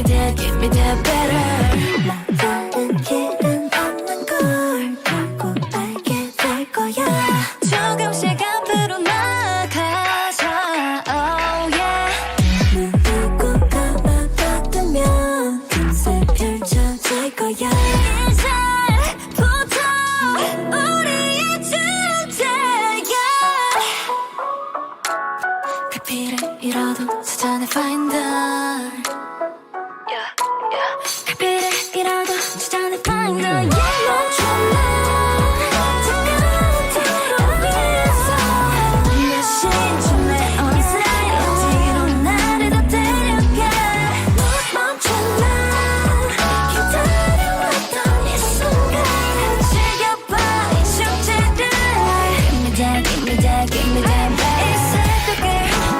give me that better. 나는 길은 없는 걸 결국 알게 될 거야. 조금씩 앞으로 나가자. Oh yeah. 누구가 알아두면 금세 펼쳐질 거야. 이제부터 우리의 주제야. 갈피를 잃어도 찾아내 find her. 갈피를 잃어도 찾아내 find her. 멈춰라. 잠깐 돌아위에서 몇 시쯤에 어디서 어디로 나를 더 데려가. 멈춰라. 기다려왔던 이 순간 즐겨봐 이 축제를. Give me that, give me that baby. 이 새벽을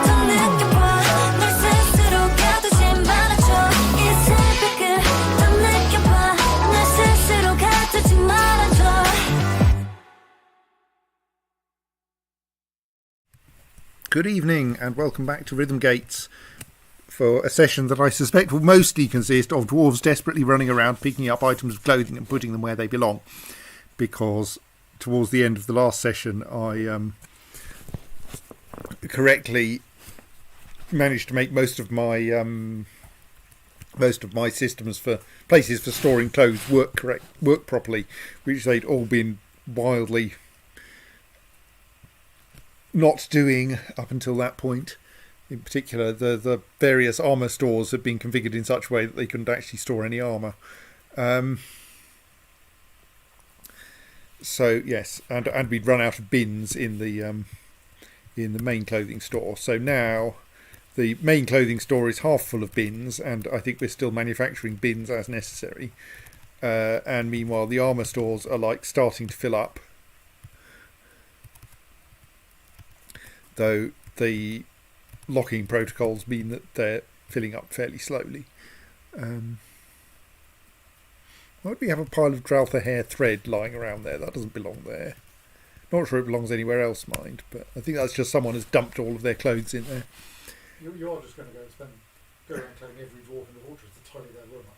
더 느껴봐. 널 스스로 가두지 말아줘. 이 새벽을 더 느껴봐. 널 스스로 가두지 말아줘. Good evening and welcome back to Rhythmgates for a session that I suspect will mostly consist of dwarves desperately running around picking up items of clothing and putting them where they belong, because towards the end of the last session I correctly managed to make most of my systems for places for storing clothes work properly, which they'd all been wildly not doing up until that point. In particular, the various armour stores had been configured in such a way that they couldn't actually store any armour. So yes, and we'd run out of bins in the main clothing store. So now the main clothing store is half full of bins, and I think we're still manufacturing bins as necessary. And meanwhile, the armour stores are like starting to fill up, though the locking protocols mean that they're filling up fairly slowly. Why do we have a pile of Draltha hair thread lying around there? That doesn't belong there. Not sure it belongs anywhere else, mind, but I think that's just someone has dumped all of their clothes in there. You are just going to go around telling every dwarf in the fortress to tidy their room up.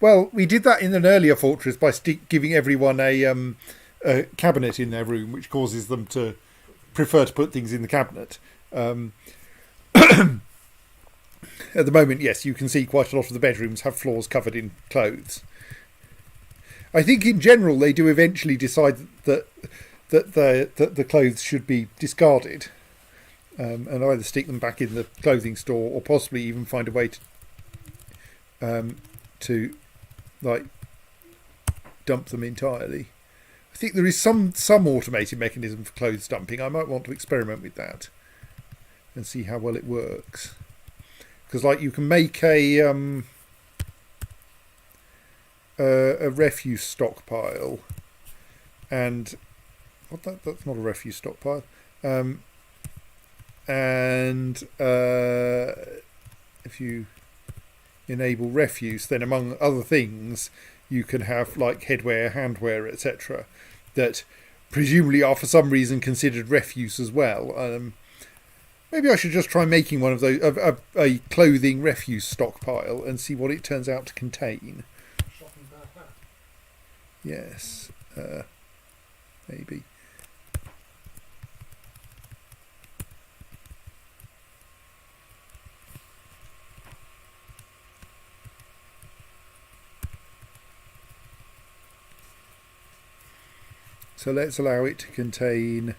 Well, we did that in an earlier fortress by giving everyone a cabinet in their room, which causes them to prefer to put things in the cabinet. At the moment, yes, you can see quite a lot of the bedrooms have floors covered in clothes. I think in general they do eventually decide that the clothes should be discarded, and either stick them back in the clothing store or possibly even find a way to like dump them entirely. I think there is some automated mechanism for clothes dumping. I might want to experiment with that and see how well it works. Because like you can make a refuse stockpile, and that's not a refuse stockpile. And if you enable refuse, then among other things you can have like headwear, handwear, etc. that presumably are for some reason considered refuse as well. Maybe I should just try making one of those, a clothing refuse stockpile, and see what it turns out to contain. Shopping bad hat. Yes, maybe. So let's allow it to contain...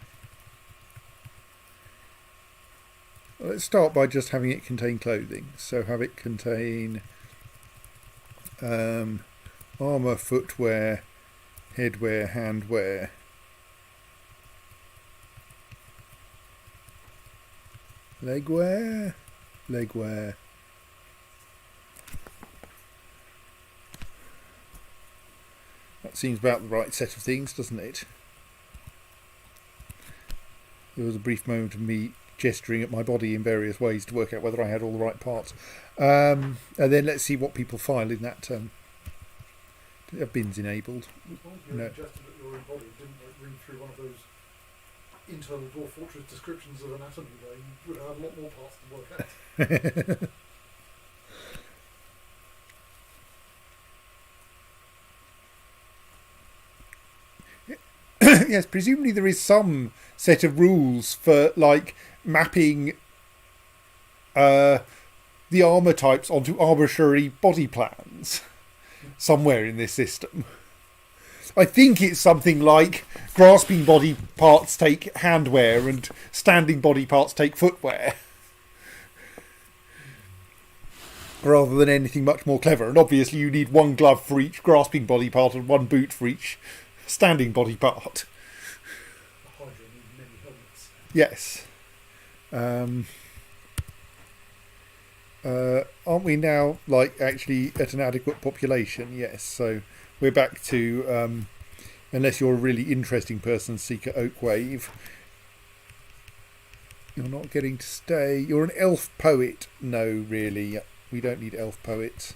Let's start by just having it contain clothing. So have it contain armour, footwear, headwear, handwear. Legwear. That seems about the right set of things, doesn't it? There was a brief moment of me gesturing at my body in various ways to work out whether I had all the right parts. And then let's see what people file in that bins enabled. No. Suggested that your body didn't read through one of those internal dwarf fortress descriptions of anatomy where you would have a lot more parts to work out. Yes, presumably there is some set of rules for like mapping the armour types onto arbitrary body plans somewhere in this system. I think it's something like grasping body parts take handwear and standing body parts take footwear. Rather than anything much more clever. And obviously you need one glove for each grasping body part and one boot for each standing body part. The Hydra need many helmets. Yes. Aren't we now like actually at an adequate population? Yes. So we're back to unless you're a really interesting person, Seeker Oakwave. You're not getting to stay. You're an elf poet. No, really. We don't need elf poets.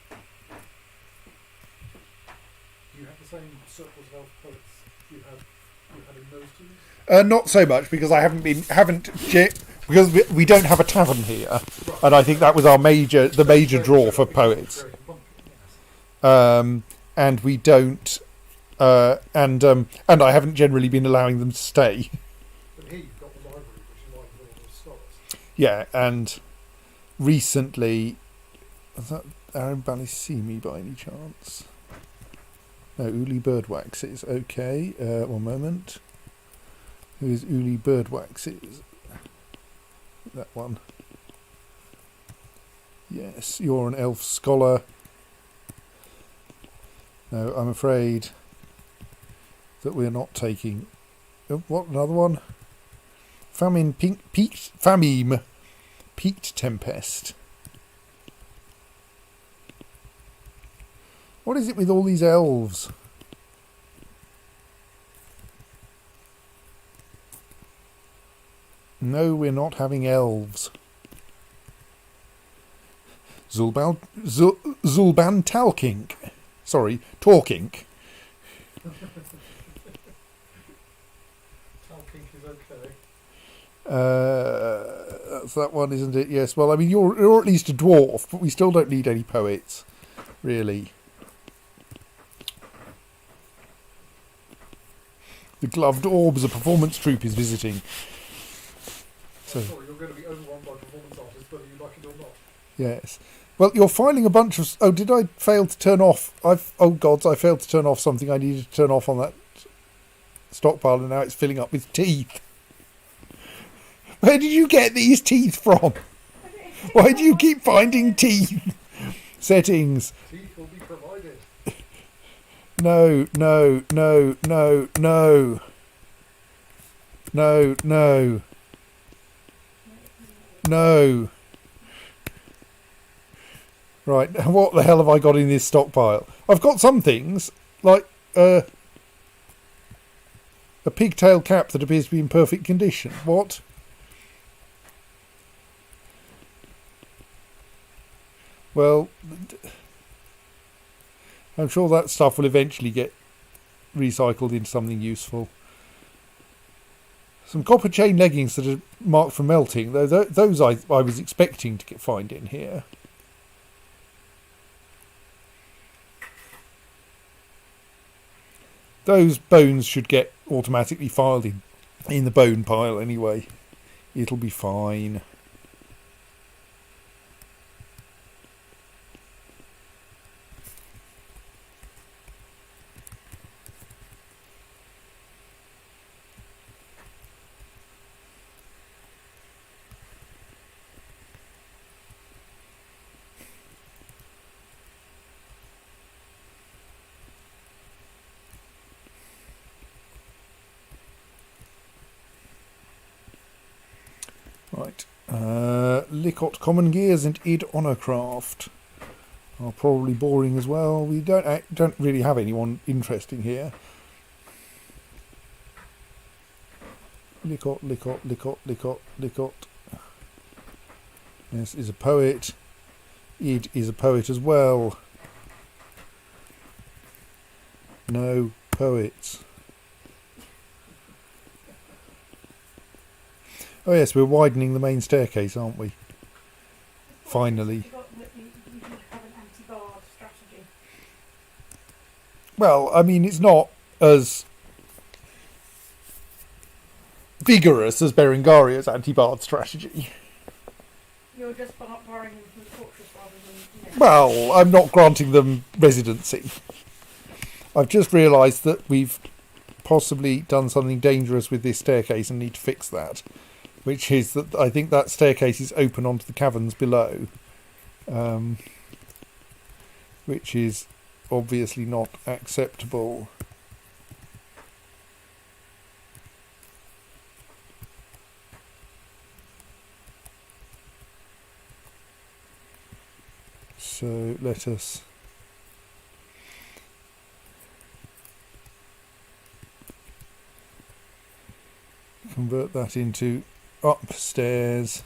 Do you have the same circles of elf poets you had in those two? Not so much because I because we don't have a tavern here, and I think that was the major draw for poets. And we don't, and I haven't generally been allowing them to stay. But here you've got the library, which is like with all those scholars. Yeah, and recently, is that Aaron Balisimi by any chance? No, Uli Birdwaxes. Okay, one moment. Who is Uli Birdwaxes? That one. Yes, you're an elf scholar. No, I'm afraid that we're not taking. Oh, what, another one? Peaked Tempest. What is it with all these elves? No, we're not having elves. Zulban Talkink. Sorry, Talkink. Talkink is okay. That's that one, isn't it? Yes. Well, I mean, you're at least a dwarf, but we still don't need any poets, really. The Gloved Orbs, a performance troupe, is visiting. So, Sorry, you're going to be overrun by performance artists, whether you like it or not. yes. Well, you're filing a bunch of... Oh, did I fail to turn off... Oh, gods, I failed to turn off something I needed to turn off on that stockpile, and now it's filling up with teeth. Where did you get these teeth from? Why do you keep finding teeth? Settings. Teeth will be provided. No. Right, what the hell have I got in this stockpile? I've got some things, like a pigtail cap that appears to be in perfect condition. What? Well, I'm sure that stuff will eventually get recycled into something useful. Some copper chain leggings that are marked for melting, though those I was expecting to find in here. Those bones should get automatically filed in the bone pile anyway. It'll be fine. Right, Licot Common Gears and Id Honorcraft are probably boring as well. We don't really have anyone interesting here. Licot. This is a poet. Id is a poet as well. No poets. Oh yes, we're widening the main staircase, aren't we? Finally. You have an anti-bard strategy. Well, I mean, it's not as vigorous as Berengaria's anti-bard strategy. You're just borrowing them from the fortress rather than... Well, I'm not granting them residency. I've just realised that we've possibly done something dangerous with this staircase and need to fix that. Which is that I think that staircase is open onto the caverns below. Which is obviously not acceptable. So let us convert that into upstairs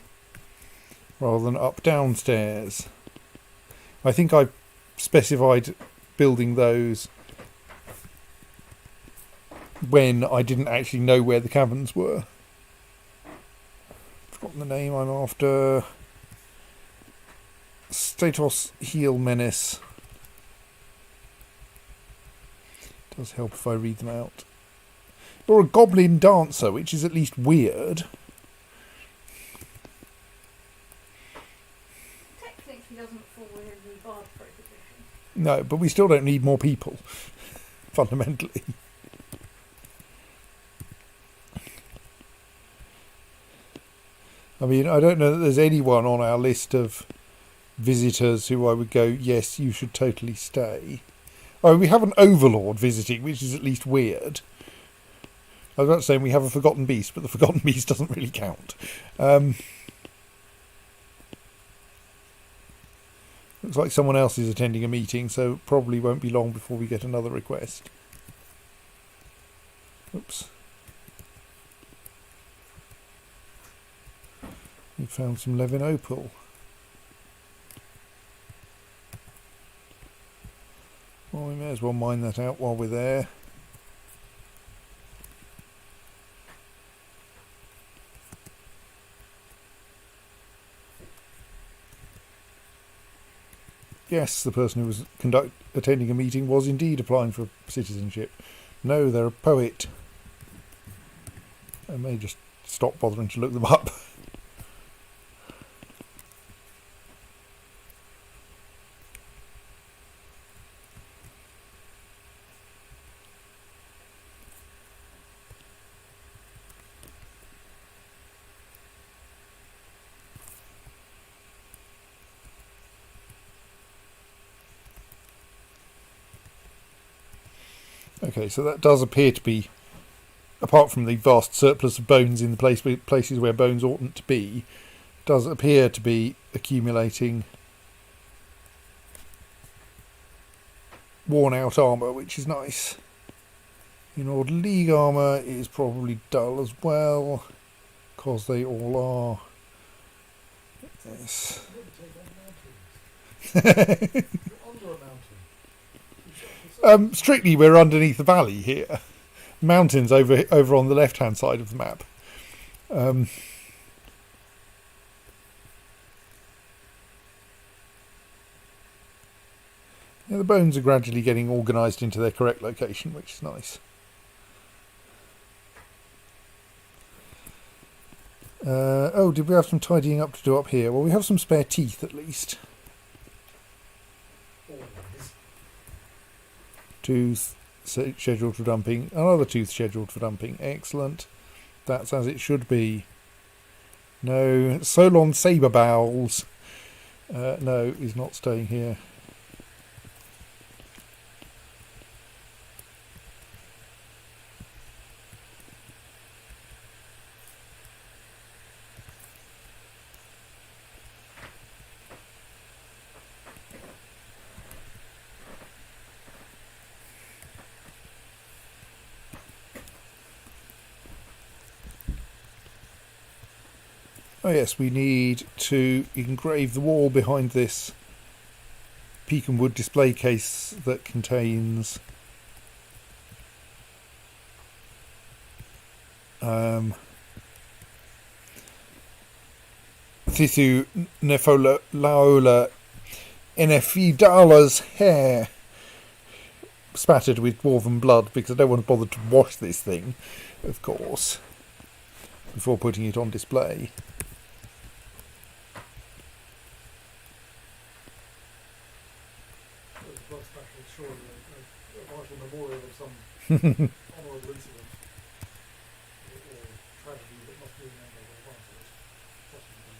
rather than up downstairs. I think I specified building those when I didn't actually know where the caverns were. I've forgotten the name I'm after. Statos Heel Menace. Does help if I read them out. Or a Goblin Dancer, which is at least weird. Technically doesn't fall within the bard prohibition. No, but we still don't need more people, fundamentally. I mean, I don't know that there's anyone on our list of visitors who I would go, yes, you should totally stay. Oh, we have an Overlord visiting, which is at least weird. I was about to say we have a Forgotten Beast, but the Forgotten Beast doesn't really count. Looks like someone else is attending a meeting, so probably won't be long before we get another request. Oops. We found some Levin Opal. Well, we may as well mine that out while we're there. Yes, the person who was attending a meeting was indeed applying for citizenship. No, they're a poet. I may just stop bothering to look them up. Okay, so that does appear to be, apart from the vast surplus of bones in the places where bones oughtn't to be, does appear to be accumulating worn out armour, which is nice. Iridinod League armour is probably dull as well, because they all are. Yes. Strictly, we're underneath the valley here. Mountains over on the left-hand side of the map. Yeah, the bones are gradually getting organised into their correct location, which is nice. Oh, did we have some tidying up to do up here? Well, we have some spare teeth at least. Tooth scheduled for dumping. Another tooth scheduled for dumping. Excellent. That's as it should be. No. Solon Saber Bowls. No, he's not staying here. Oh yes, we need to engrave the wall behind this pecan wood display case that contains Thithu Nepholaola Enephidalla's hair. spattered with dwarven blood because I don't want to bother to wash this thing, of course, before putting it on display. The blood splatter is surely a vital memorial of some honourable incident or tragedy that must be remembered or one of those. Possibly.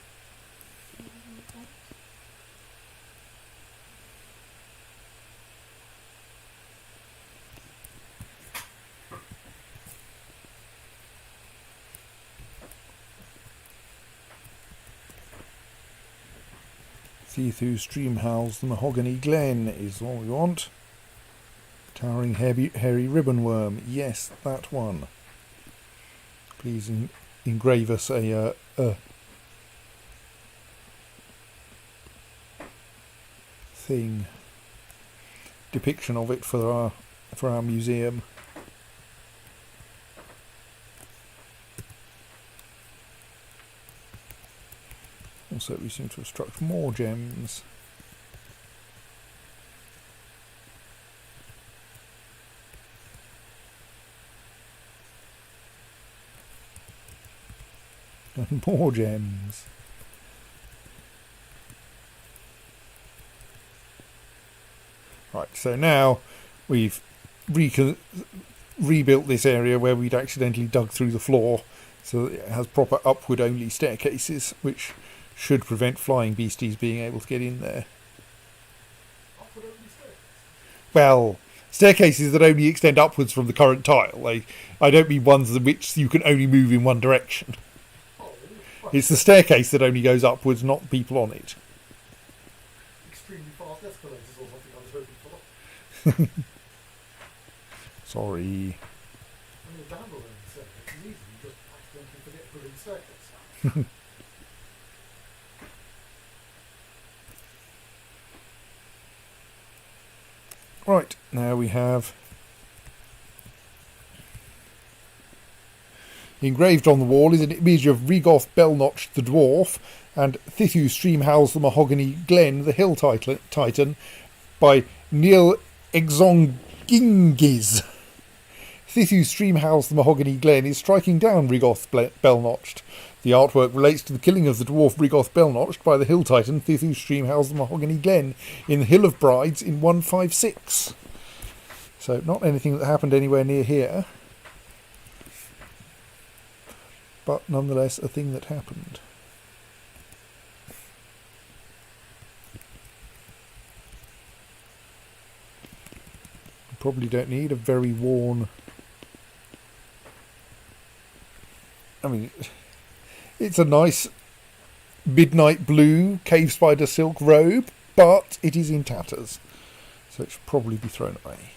See through stream howls the mahogany glen is all we want. Towering hairy ribbon worm, yes, that one. Please engrave us a thing, depiction of it for our museum. Also, we seem to have struck more gems. And more gems. Right, so now we've rebuilt this area where we'd accidentally dug through the floor, so that it has proper upward only staircases, which should prevent flying beasties being able to get in there. Upward only stairs. Well, staircases that only extend upwards from the current tile. I don't mean ones in which you can only move in one direction. Oh, really? Right. It's the staircase that only goes upwards, not the people on it. Extremely fast escalators or something I was hoping for. Sorry. I mean, a downward only staircase is easy. You just accidentally forget to put in the staircase. Right, now we have engraved on the wall is an image of Rigoth Bellnotch the dwarf and Thithu Stream Howls the Mahogany Glen the hill titan by Neil Exongingiz. Thithu Stream Howls the Mahogany Glen is striking down Rigoth Bellnotched. The artwork relates to the killing of the dwarf Rigoth Bellnotched by the hill titan Thithu Stream Howls the Mahogany Glen in the Hill of Brides in 156. So not anything that happened anywhere near here, but nonetheless a thing that happened. Probably don't need a very worn... I mean, it's a nice midnight blue cave spider silk robe, but it is in tatters, so it should probably be thrown away.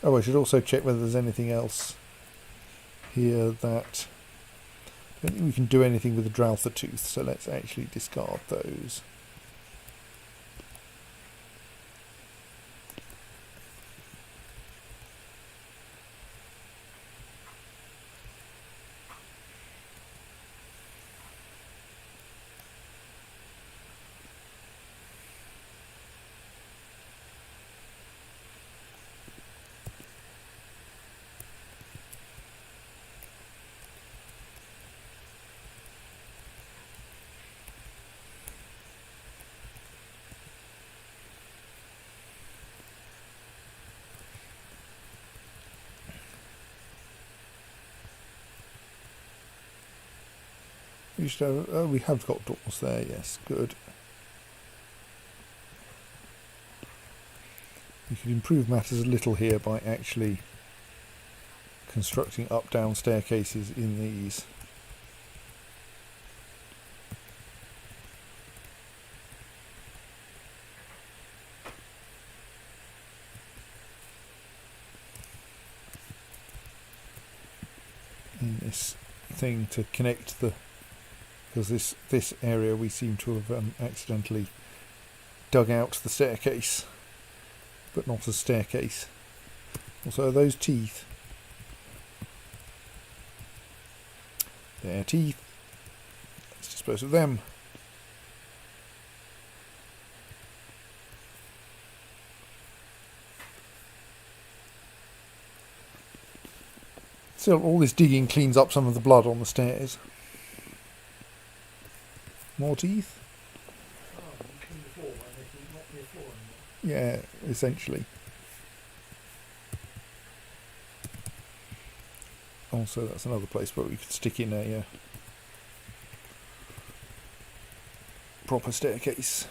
Oh, I should also check whether there's anything else here that... I don't think we can do anything with the Drouther tooth, so let's actually discard those. We should have, oh, we have got doors there, yes, good. We could improve matters a little here by actually constructing up-down staircases in these. In this thing to connect the... because this area we seem to have accidentally dug out the staircase, but not a staircase. Also, are those teeth? They're teeth. Let's dispose of them. Still, all this digging cleans up some of the blood on the stairs. More teeth? Oh, you clean the floor by making it not be a floor anymore. Yeah, essentially. Also, that's another place where we could stick in a proper staircase.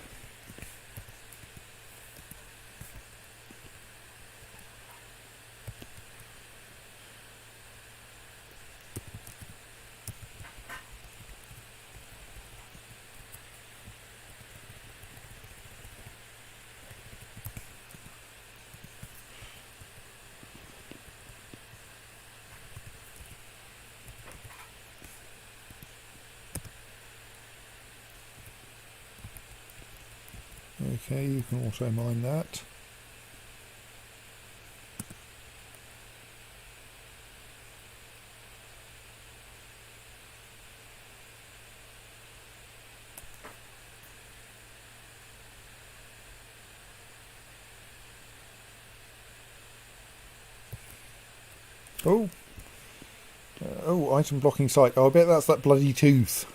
Okay, you can also mine that. Oh! Oh, item blocking site. Oh, I bet that's that bloody tooth.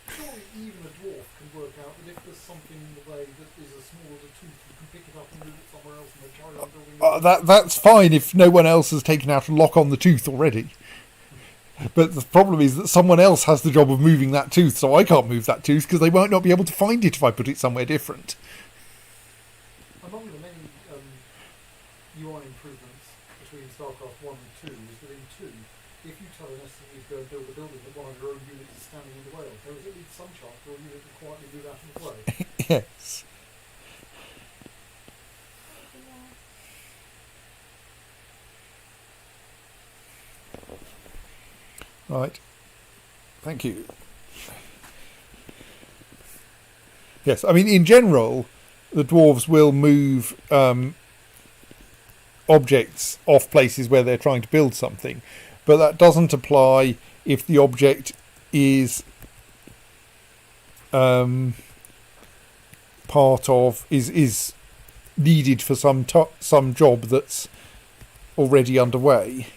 Surely even a dwarf can work out that if there's something in the way that is as small as a tooth, you can pick it up and move it somewhere else and then carry on building it. That's fine if no one else has taken out a lock on the tooth already. But the problem is that someone else has the job of moving that tooth, so I can't move that tooth because they might not be able to find it if I put it somewhere different. Among the many UI improvements between StarCraft 1 and 2 is that in 2, if you tell an SME to go and build a building that one of your own units is standing in the way of, there is at least some chance your unit will quietly move out of the way. Yes. Right. Thank you. Yes, I mean, in general, the dwarves will move objects off places where they're trying to build something, but that doesn't apply if the object is part of is needed for some job that's already underway.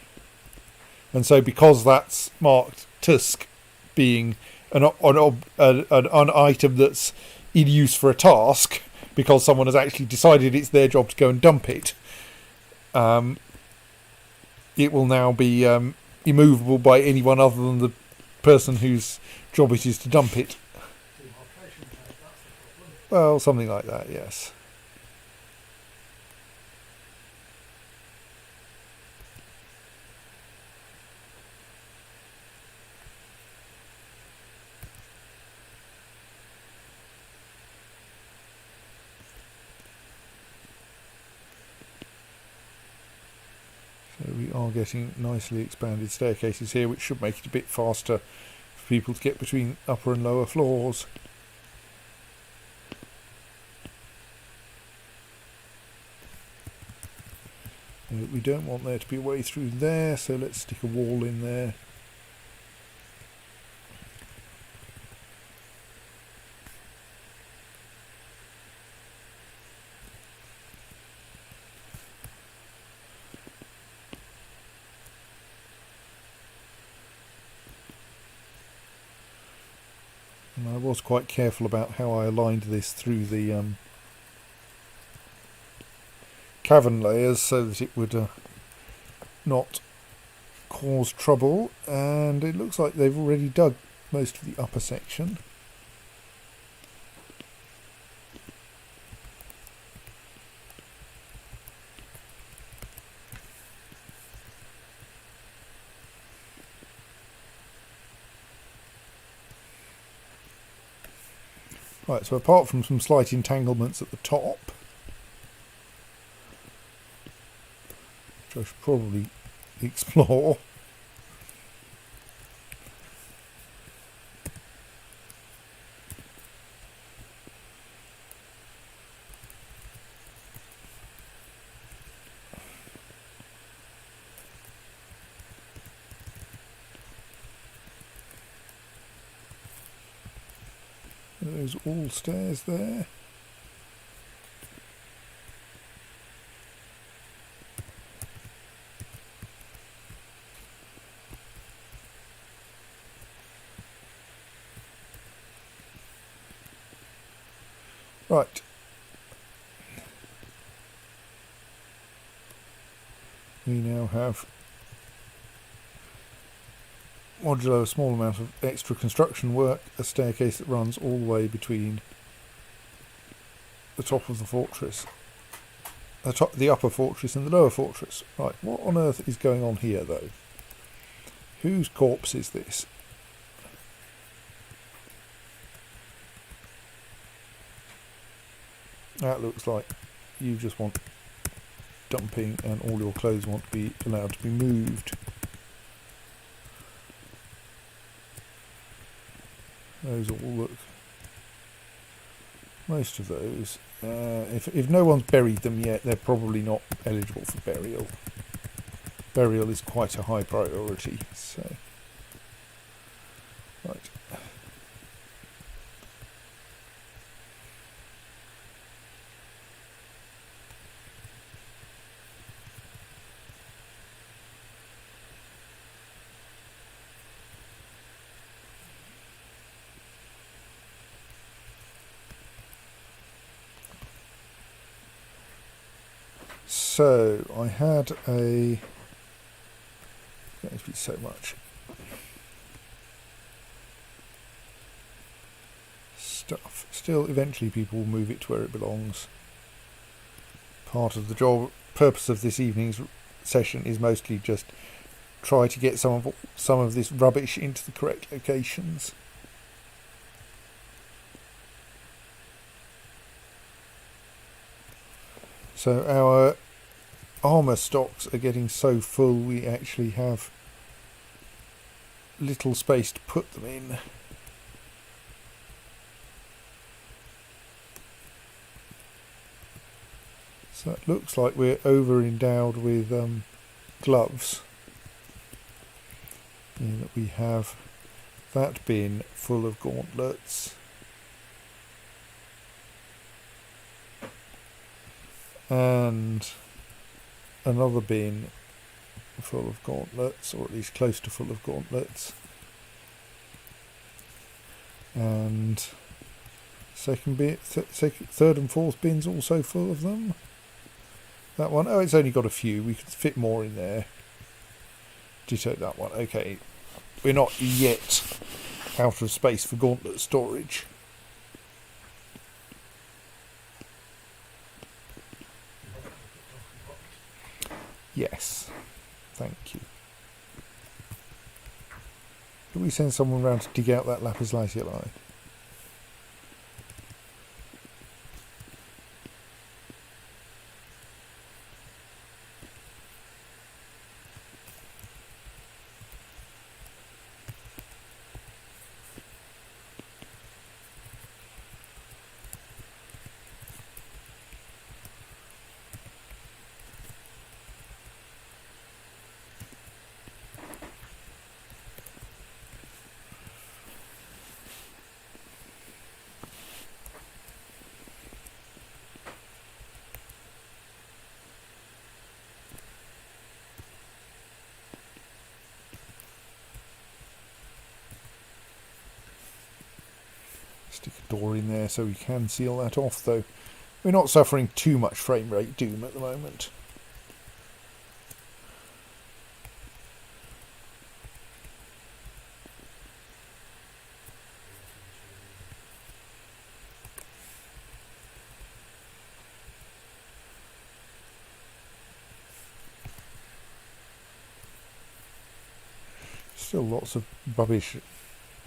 And so, because that's marked Tusk being an item that's in use for a task, because someone has actually decided it's their job to go and dump it, it will now be immovable by anyone other than the person whose job it is to dump it. Demarcation tag, that's the problem. Well, something like that, yes. So we are getting nicely expanded staircases here, which should make it a bit faster for people to get between upper and lower floors. We don't want there to be a way through there, so let's stick a wall in there. And I was quite careful about how I aligned this through the cavern layers so that it would not cause trouble, and it looks like they've already dug most of the upper section. Right, so apart from some slight entanglements at the top, which I should probably explore, those all stairs there. Right. We now have modulo, a small amount of extra construction work, a staircase that runs all the way between the top of the fortress, the upper fortress and the lower fortress. Right, what on earth is going on here though? Whose corpse is this? That looks like you just want dumping and all your clothes want to be allowed to be moved. Those all look... Most of those. If no one's buried them yet, they're probably not eligible for burial. Burial is quite a high priority, so... Right. So, I had a... Going to be so much stuff. Still, eventually people will move it to where it belongs. Part of the purpose of this evening's session is mostly just try to get some of this rubbish into the correct locations. So our armour stocks are getting so full we actually have little space to put them in. So it looks like we're over endowed with gloves. In that we have that bin full of gauntlets. And another bin full of gauntlets, or at least close to full of gauntlets. And third and fourth bins also full of them. That one, oh, it's only got a few. We could fit more in there. Ditto that one. Okay, we're not yet out of space for gauntlet storage. Yes, thank you. Can we send someone round to dig out that lapis lazuli? Stick a door in there so we can seal that off, though. We're not suffering too much frame rate doom at the moment. Still lots of rubbish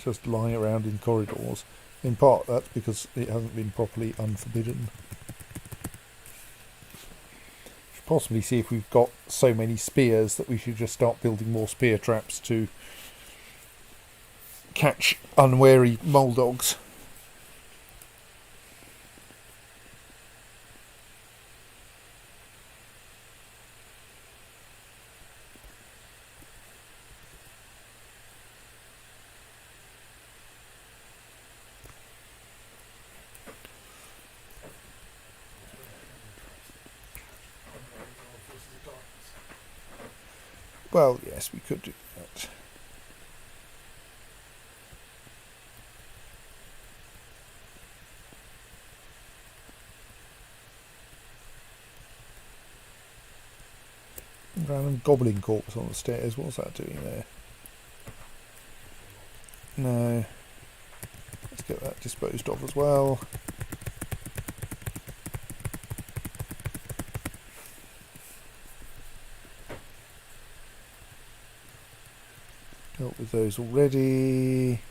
just lying around in corridors. In part that's because it hasn't been properly unforbidden. Should possibly see if we've got so many spears that we should just start building more spear traps to catch unwary mole dogs. Well, yes, we could do that. Some goblin corpse on the stairs. What's that doing there? No. Let's get that disposed of as well. Dealt with those already.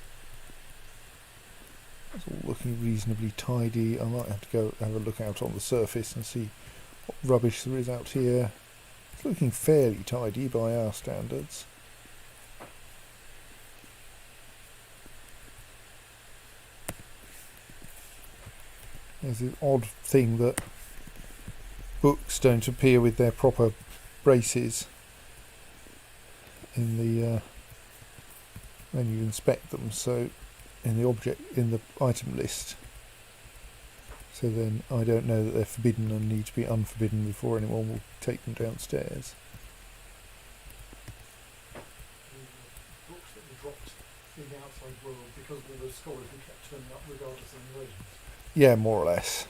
It's all looking reasonably tidy. I might have to go have a look out on the surface and see what rubbish there is out here. It's looking fairly tidy by our standards. There's the odd thing that books don't appear with their proper braces in the when you inspect them, so in the item list. So then I don't know that they're forbidden and need to be unforbidden before anyone will take them downstairs. The books that were dropped in the outside world because of all those scholars who kept turning up regardless of invasions. Yeah, more or less.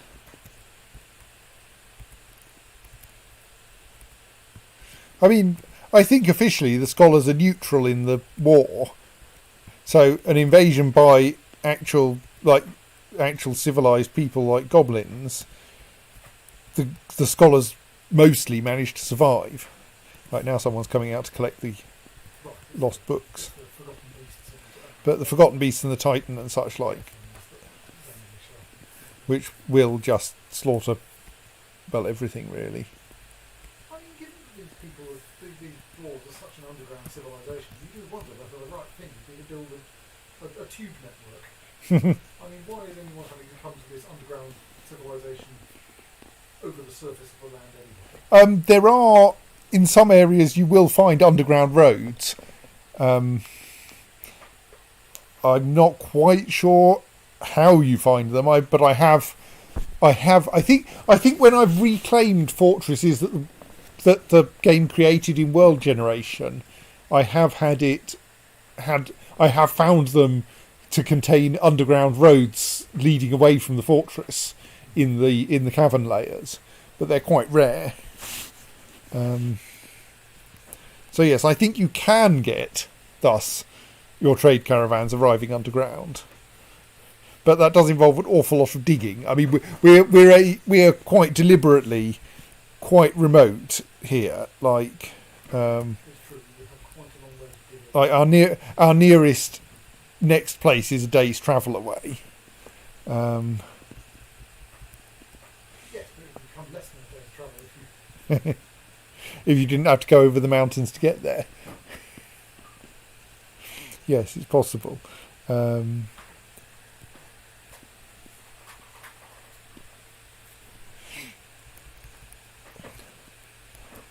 I mean, I think officially the scholars are neutral in the war. So an invasion by actual civilized people like goblins, the scholars mostly managed to survive. Right now someone's coming out to collect the lost books. But the Forgotten Beasts and the Titan and such like, which will just slaughter, well, everything really. I mean, given that these people, these dwarves are such an underground civilization, you do wonder whether the right thing would be to build a tube network. I mean, why is anyone having to come to this underground civilization over the surface of the land anyway? There are, in some areas, you will find underground roads. I'm not quite sure how you find them, but I think when I've reclaimed fortresses that the game created in World Generation, I have found them to contain underground roads leading away from the fortress in the cavern layers, but they're quite rare. So yes, I think you can get thus your trade caravans arriving underground, but that does involve an awful lot of digging. I mean, we're quite deliberately quite remote here. Like our nearest next place is a day's travel away. Yes, but it would become less than a day's travel if you... If you didn't have to go over the mountains to get there. Yes, it's possible.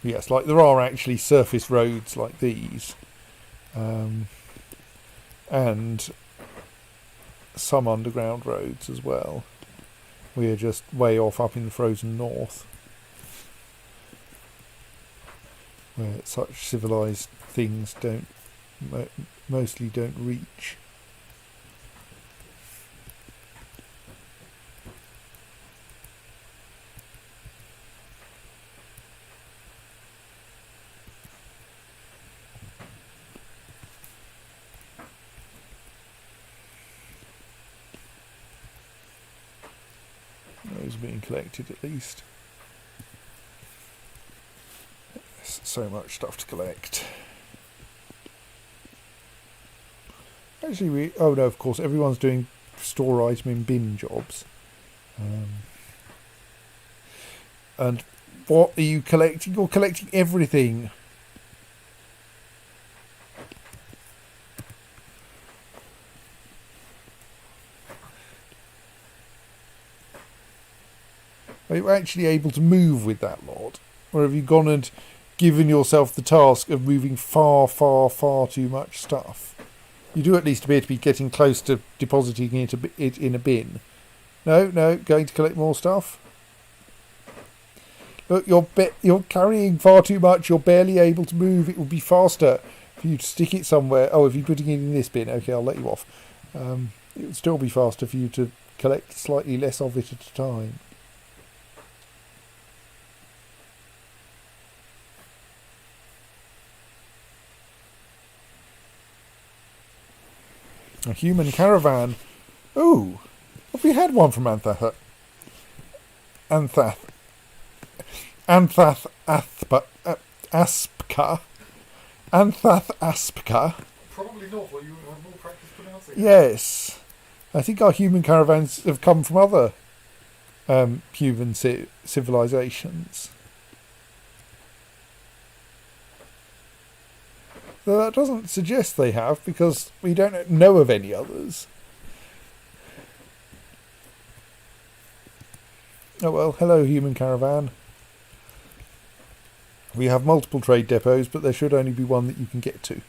Yes, like there are actually surface roads like these, and some underground roads as well. We're just way off up in the frozen north, where such civilized things mostly don't reach. Those being collected at least. There's so much stuff to collect. Actually, oh no, of course, everyone's doing store item in bin jobs. And what are you collecting? You're collecting everything. Are you actually able to move with that lot? Or have you gone and given yourself the task of moving far, far, far too much stuff? You do at least appear to be getting close to depositing it in a bin. No, going to collect more stuff. Look, you're carrying far too much. You're barely able to move. It would be faster for you to stick it somewhere. Oh, if you're putting it in this bin, okay, I'll let you off. It would still be faster for you to collect slightly less of it at a time. A human caravan. Ooh, have we had one from Anthath? Anthath Aspka. Anthath Aspka. Probably not, or you would have more practice pronouncing it. Yes. I think our human caravans have come from other human civilizations. Though that doesn't suggest they have, because we don't know of any others. Oh well, hello human caravan. We have multiple trade depots, but there should only be one that you can get to.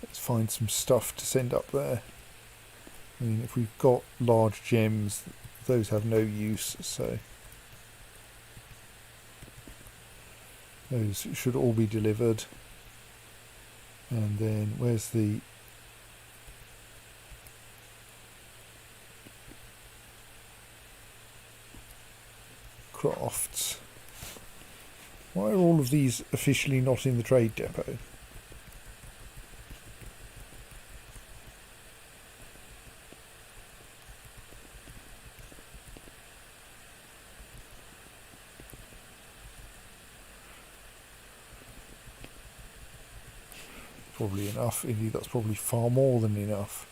Let's find some stuff to send up there. I mean, if we've got large gems, those have no use, so those should all be delivered. And then where's the crafts? Why are all of these officially not in the trade depot? Probably enough. Indeed, that's probably far more than enough.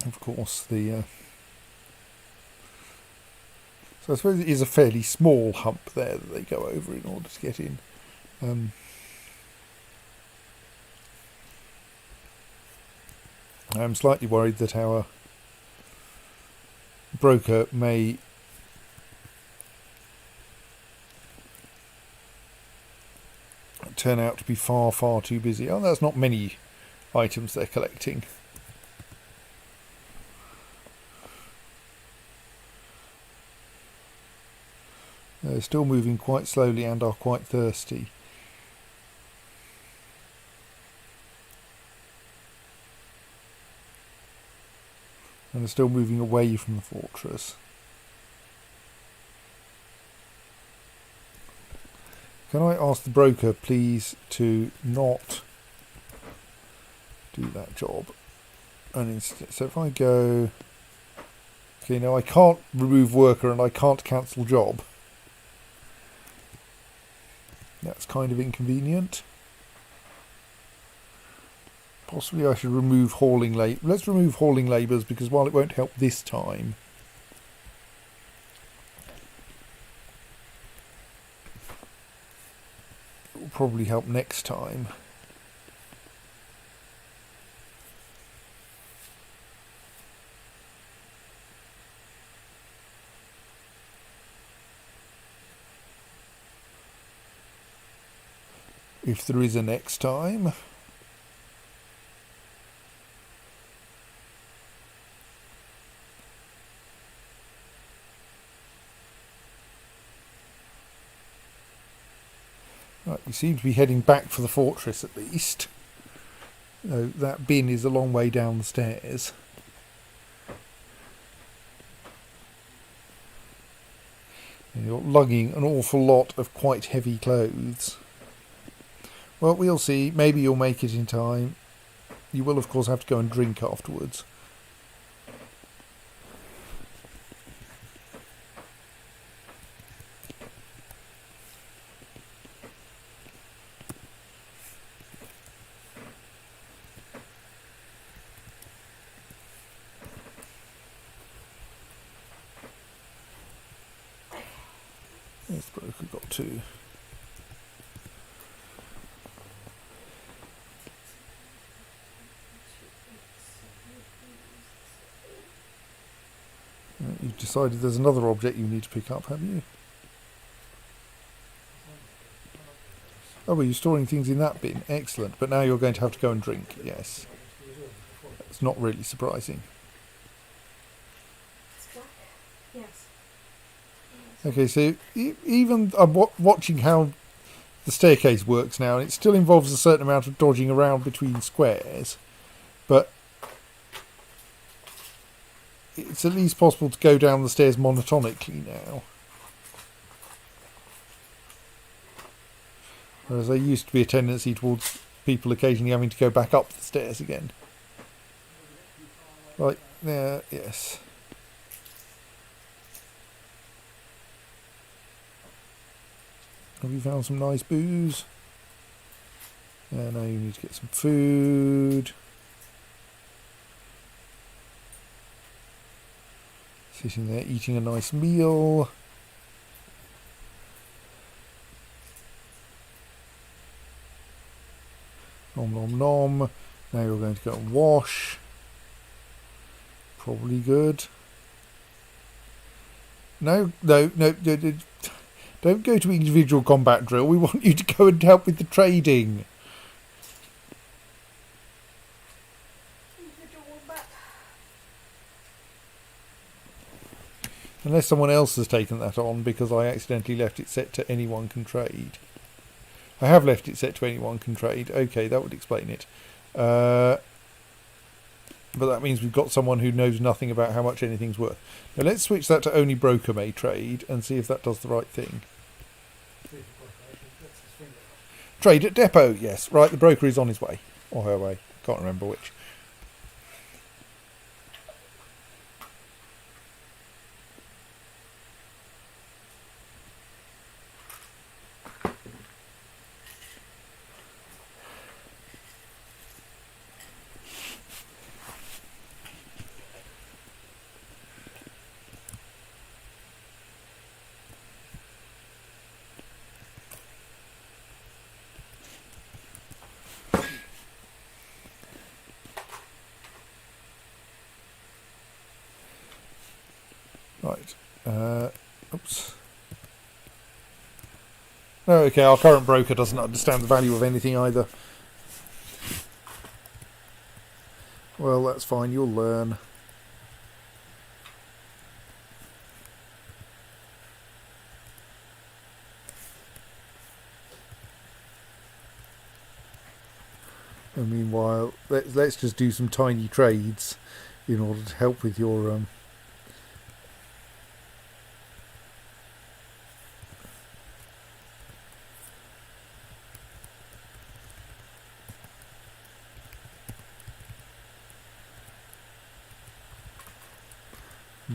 Of course, the so I suppose it is a fairly small hump there that they go over in order to get in. I'm slightly worried that our broker may turn out to be far, far too busy. Oh, that's not many items they're collecting. They're still moving quite slowly and are quite thirsty. And they're still moving away from the fortress. Can I ask the broker, please, to not do that job? And instead, so if I go... Okay, now I can't remove worker and I can't cancel job. That's kind of inconvenient. Possibly I should remove hauling labour. Let's remove hauling labours, because while it won't help this time, it will probably help next time. If there is a next time. Right, we seem to be heading back for the fortress at least. Though that bin is a long way down the stairs. And you're lugging an awful lot of quite heavy clothes. Well, we'll see. Maybe you'll make it in time. You will, of course, have to go and drink afterwards. This broker got two. You've decided there's another object you need to pick up, have you? Oh, well, you're storing things in that bin. Excellent. But now you're going to have to go and drink. Yes. It's not really surprising. Yes. Okay, so even I'm watching how the staircase works now, and it still involves a certain amount of dodging around between squares, but it's at least possible to go down the stairs monotonically now. Whereas there used to be a tendency towards people occasionally having to go back up the stairs again. Like there, yes. Have you found some nice booze? Yeah, now you need to get some food. Sitting there eating a nice meal. Nom nom nom. Now you're going to go and wash. Probably good. No. Don't go to individual combat drill. We want you to go and help with the trading. Unless someone else has taken that on because I accidentally left it set to anyone can trade. I have left it set to anyone can trade. Okay, that would explain it. But that means we've got someone who knows nothing about how much anything's worth. Now let's switch that to only broker may trade and see if that does the right thing. Trade at depot, yes. Right, the broker is on his way. Or her way. Can't remember which. Right. Oops. No, okay, our current broker doesn't understand the value of anything either. Well, that's fine, you'll learn. And meanwhile, let's just do some tiny trades in order to help with your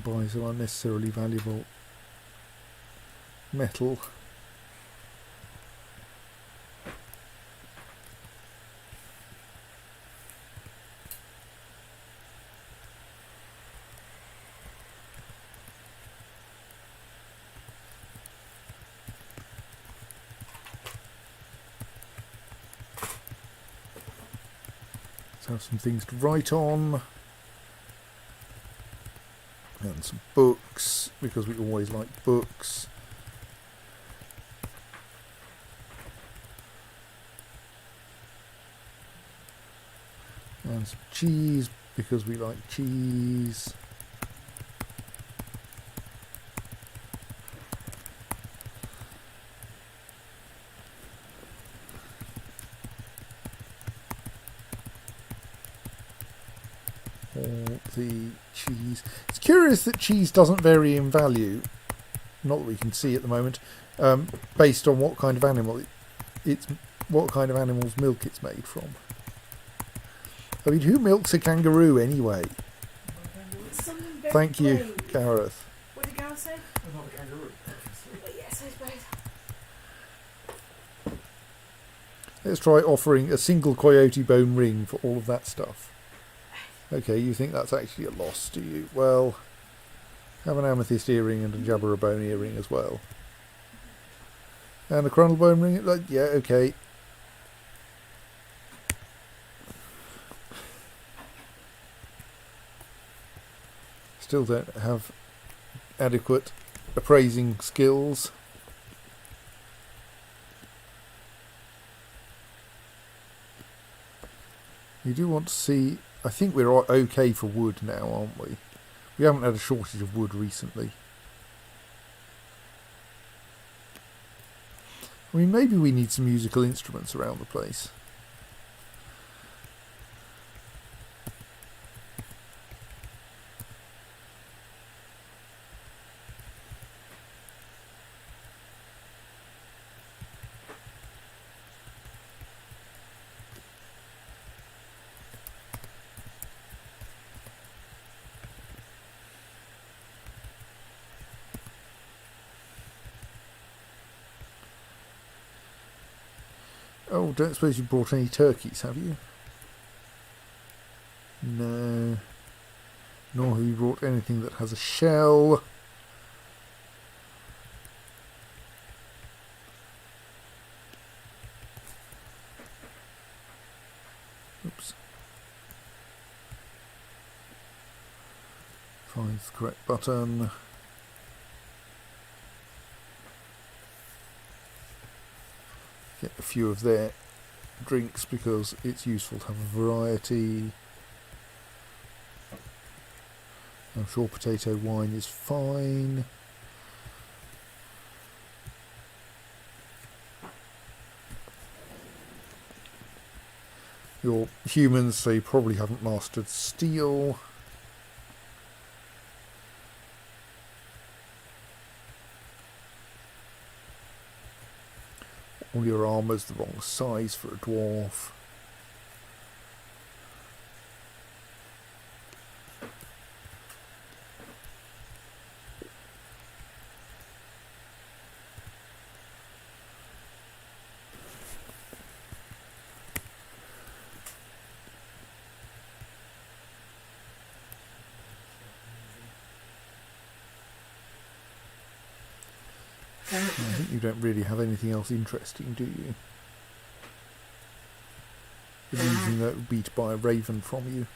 buy some unnecessarily valuable metal. Let's have some things to write on. And some books, because we always like books. And some cheese, because we like cheese. All the cheese. It's curious that cheese doesn't vary in value, not that we can see at the moment, based on what kind of animal what kind of animal's milk it's made from. I mean, who milks a kangaroo anyway? Thank you, Gareth. What did Gareth say? I'm not a kangaroo. Well, yes, I suppose. Let's try offering a single coyote bone ring for all of that stuff. Okay, you think that's actually a loss, do you? Well, have an amethyst earring and a jabbera bone earring as well. And a crundle bone ring? Yeah, okay. Still don't have adequate appraising skills. You do want to see... I think we're okay for wood now, aren't we? We haven't had a shortage of wood recently. I mean, maybe we need some musical instruments around the place. Oh, don't suppose you brought any turkeys, have you? No. Nor have you brought anything that has a shell. Oops. Find the correct button. Get a few of their drinks because it's useful to have a variety. I'm sure potato wine is fine. You're humans, so you probably haven't mastered steel. All your armour's the wrong size for a dwarf. I think you don't really have anything else interesting, do you? The reason that would be to buy a raven from you.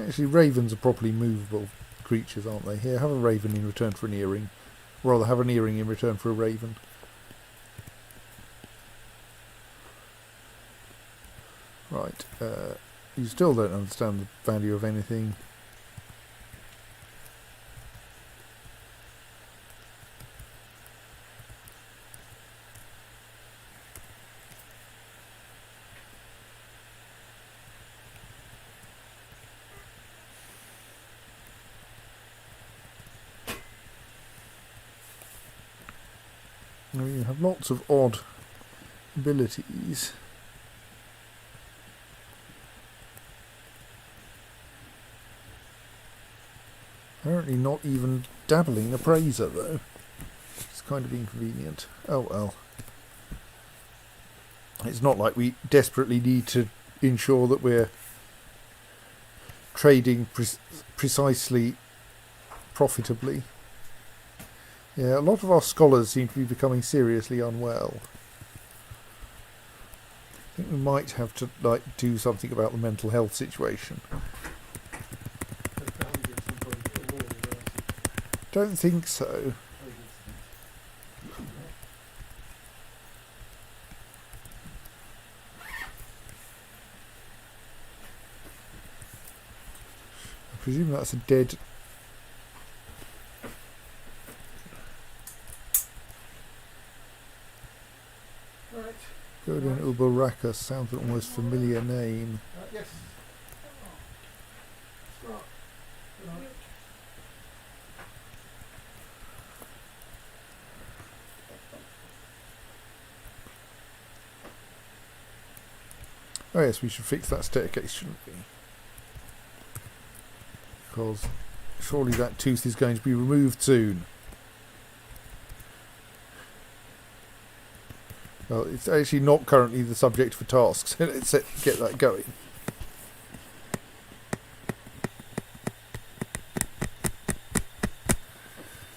Actually, ravens are properly movable creatures, aren't they? Here, have a raven in return for an earring. Or rather, have an earring in return for a raven. Right, you still don't understand the value of anything. Now you have lots of odd abilities. Apparently not even dabbling appraiser though. It's kind of inconvenient. Oh well. It's not like we desperately need to ensure that we're trading precisely profitably. Yeah, a lot of our scholars seem to be becoming seriously unwell. I think we might have to do something about the mental health situation. Don't think so. I presume that's a dead... Right. Godin Ubaraka sounds an almost familiar name. Yes. Start. Right. Oh yes, we should fix that staircase, shouldn't we? Because surely that tooth is going to be removed soon. Well, it's actually not currently the subject for tasks, so let's get that going.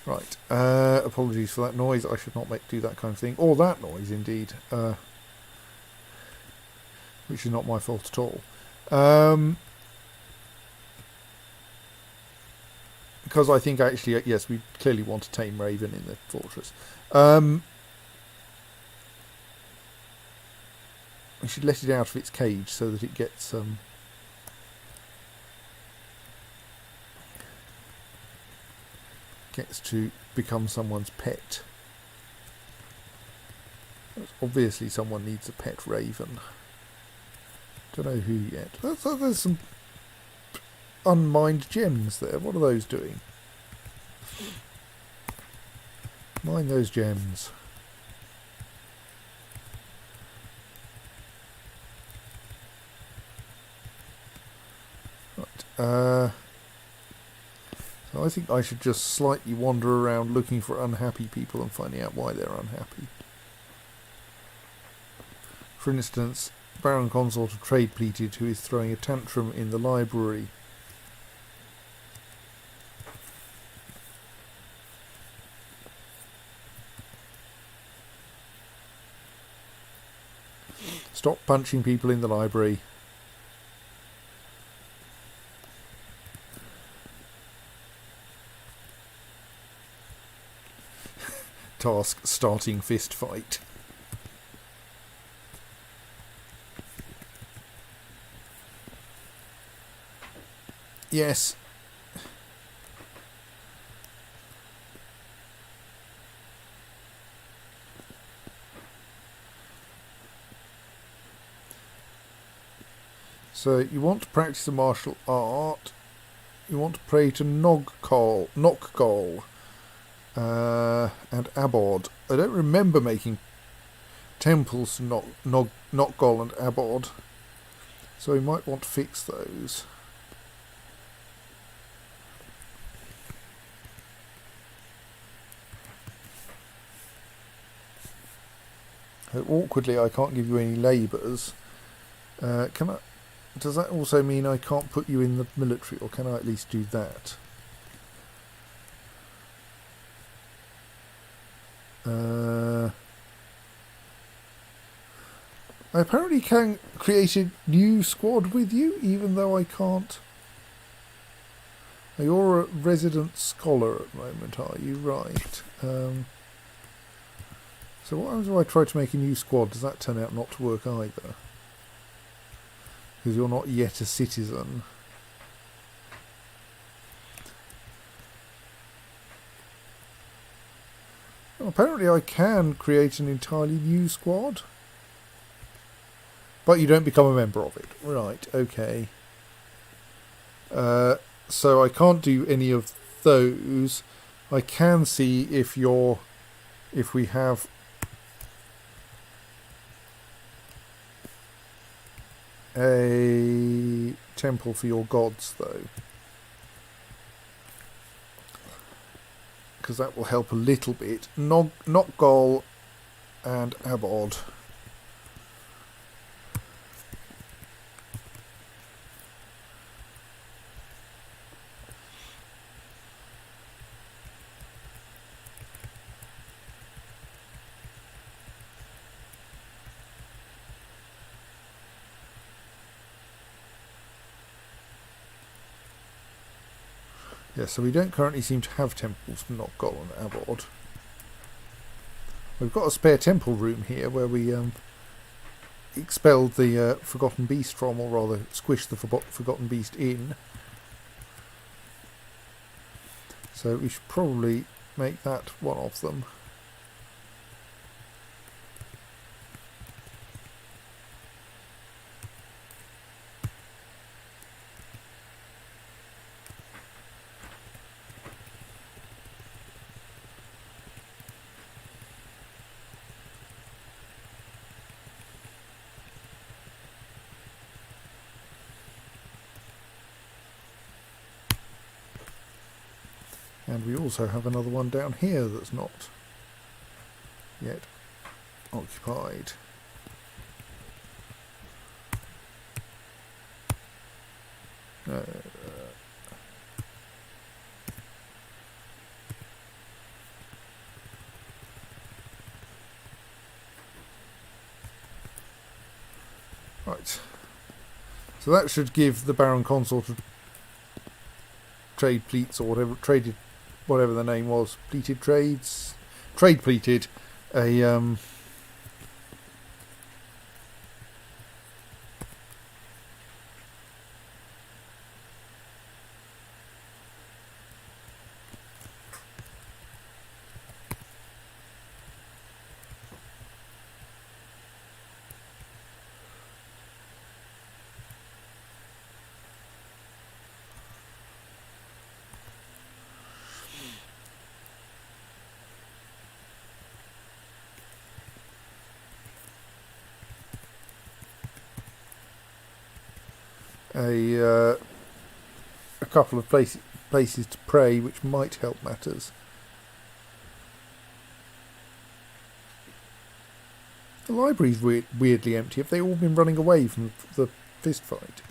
Right, apologies for that noise. I should not do that kind of thing. Or that noise, indeed. Which is not my fault at all. because I think actually, yes, we clearly want to tame Raven in the fortress. We should let it out of its cage so that it gets to become someone's pet. Obviously someone needs a pet raven. Don't know who yet. There's some unmined gems there. What are those doing? Mine those gems. Right. So I think I should just slightly wander around looking for unhappy people and finding out why they're unhappy. For instance, Baron Consort of Trade Pleated, who is throwing a tantrum in the library. Stop punching people in the library. Task: starting fist fight. Yes. So you want to practice a martial art. You want to pray to Nokgol and Abod. I don't remember making temples to Nokgol and Abod, so we might want to fix those. Awkwardly, I can't give you any labours. Can I? Does that also mean I can't put you in the military, or can I at least do that? I apparently can create a new squad with you, even though I can't. You're a resident scholar at the moment, are you? Right. So what happens if I try to make a new squad? Does that turn out not to work either? Because you're not yet a citizen. Well, apparently I can create an entirely new squad. But you don't become a member of it. Right, okay. So I can't do any of those. I can see if we have a temple for your gods, though, because that will help a little bit. Nokgol and Abod. Yeah, so we don't currently seem to have temples for Nokgol and Abod. We've got a spare temple room here where we expelled the Forgotten Beast from, or rather squished the Forgotten Beast in. So we should probably make that one of them. And we also have another one down here that's not yet occupied. Right. So that should give the Baron Consort trade pleats or whatever, traded, whatever the name was, pleated trades, trade pleated, a couple of places to pray, which might help matters. The library's weirdly empty. Have they all been running away from the fist fight?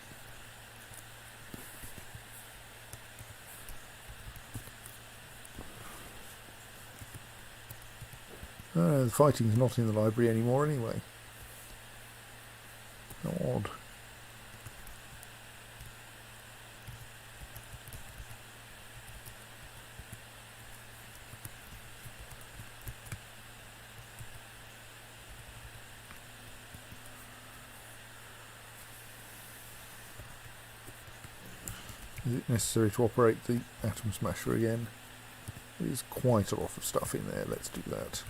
The fighting's not in the library anymore anyway. How odd. Is it necessary to operate the Atom Smasher again? There's quite a lot of stuff in there. Let's do that.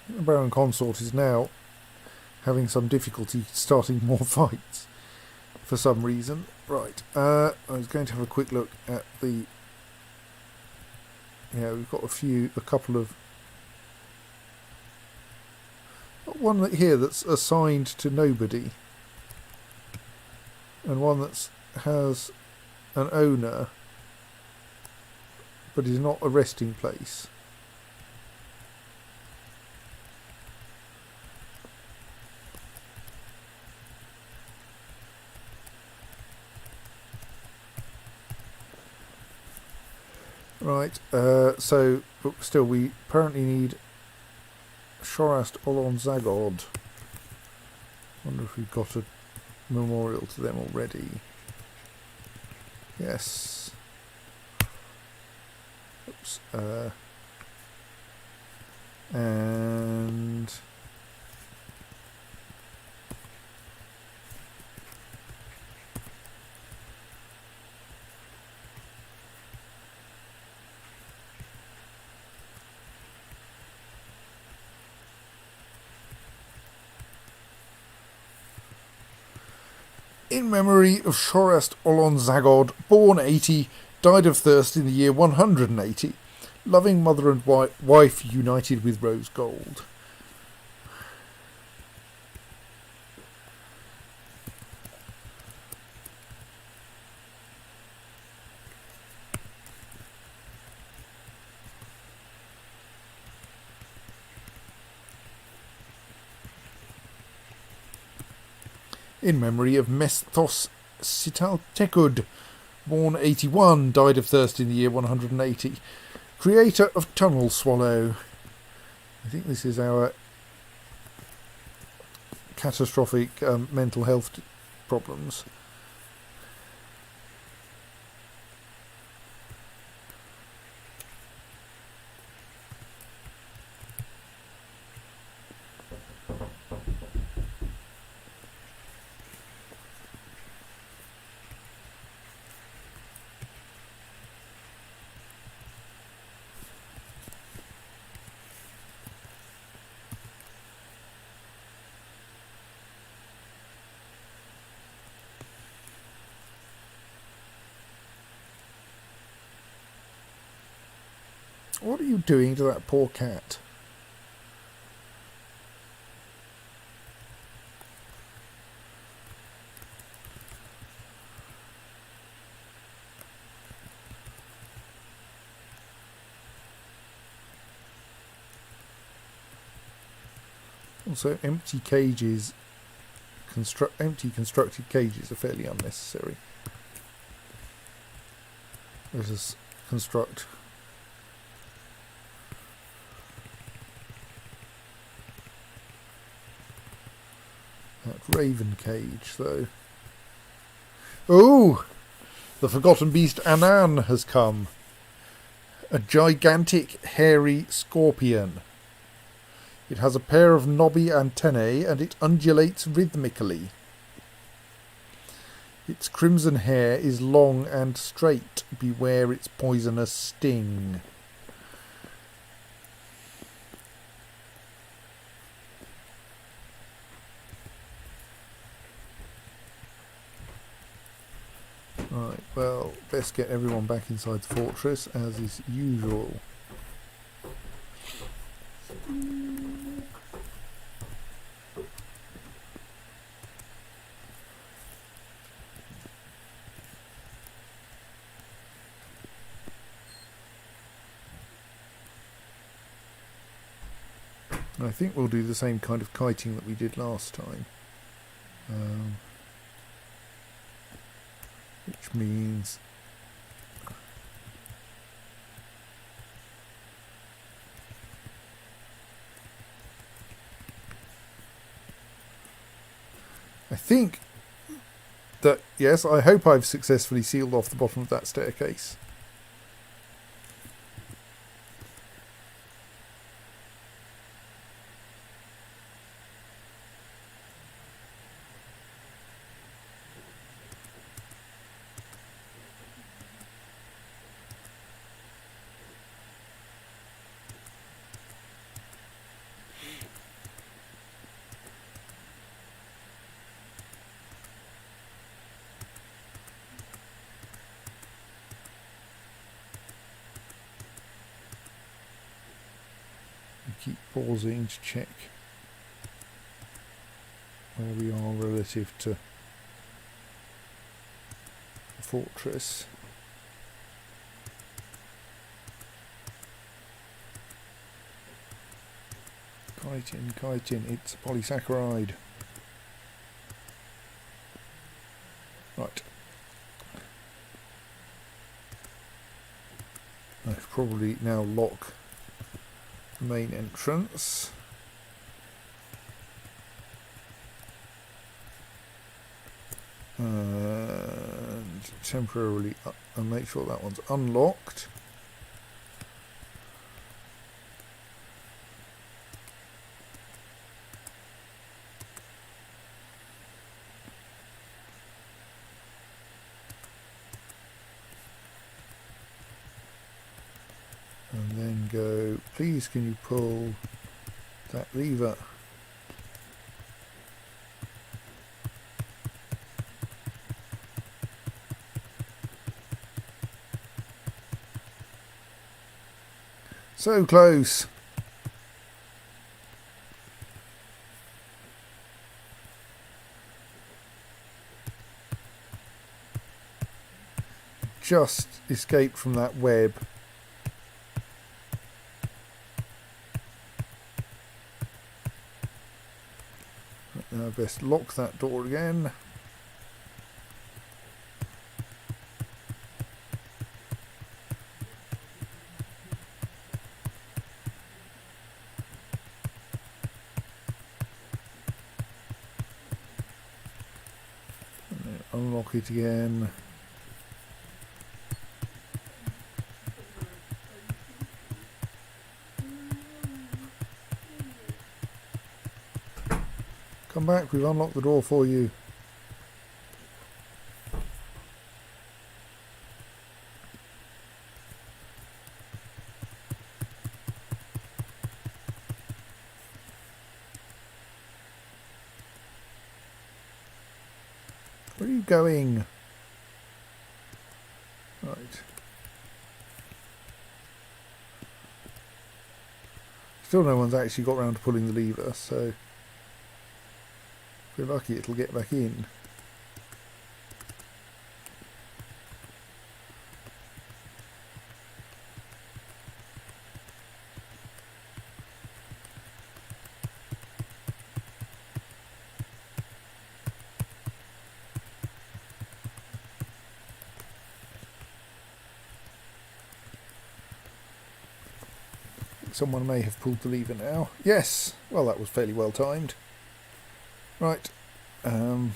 The Baron Consort is now having some difficulty starting more fights for some reason. Right, I was going to have a quick look at the... Yeah, we've got a couple of... One here that's assigned to nobody, and one that has an owner, but is not a resting place. Right, but still we apparently need Shorast Olon Zagod. Wonder if we've got a memorial to them already. Yes. Oops. And... in memory of Shorast Olon Zagod, born 80, died of thirst in the year 180. Loving mother and wife united with rose gold. In memory of Mesthos Sitaltekud, born 81, died of thirst in the year 180. Creator of Tunnel Swallow. I think this is our catastrophic mental health problems. What are you doing to that poor cat? Also, empty cages, empty constructed cages are fairly unnecessary. Let us construct Raven cage, though. Oh! The forgotten beast Anan has come. A gigantic, hairy scorpion. It has a pair of knobby antennae and it undulates rhythmically. Its crimson hair is long and straight. Beware its poisonous sting. Right, well, best get everyone back inside the fortress as is usual. I think we'll do the same kind of kiting that we did last time. Which means I think that, yes, I hope I've successfully sealed off the bottom of that staircase. Keep pausing to check where we are relative to the fortress. Chitin, it's a polysaccharide. Right. I should probably now lock the main entrance. And temporarily and make sure that one's unlocked. And then go, please can you pull that lever? So close. Just escaped from that web. Now best lock that door again. And then unlock it again. Come back, we've unlocked the door for you. Where are you going? Right. Still no one's actually got round to pulling the lever, so if we're lucky it'll get back in. Someone may have pulled the lever now. Yes! Well, that was fairly well timed. Right. Um,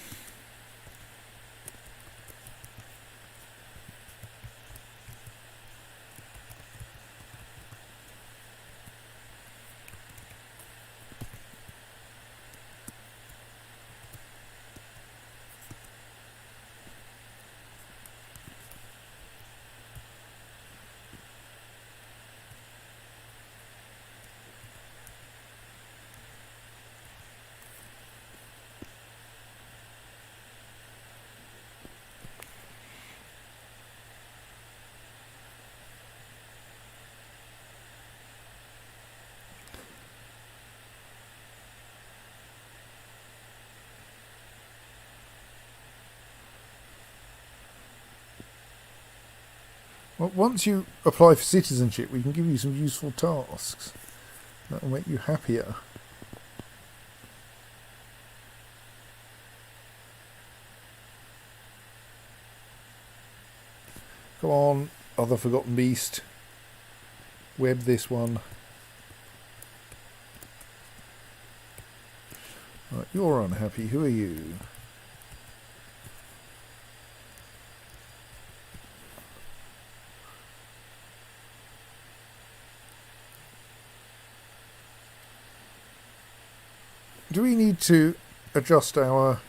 well, once you apply for citizenship, we can give you some useful tasks. That will make you happier. Come on, other forgotten beast. Web this one. Right, you're unhappy. Who are you? Do we need to adjust our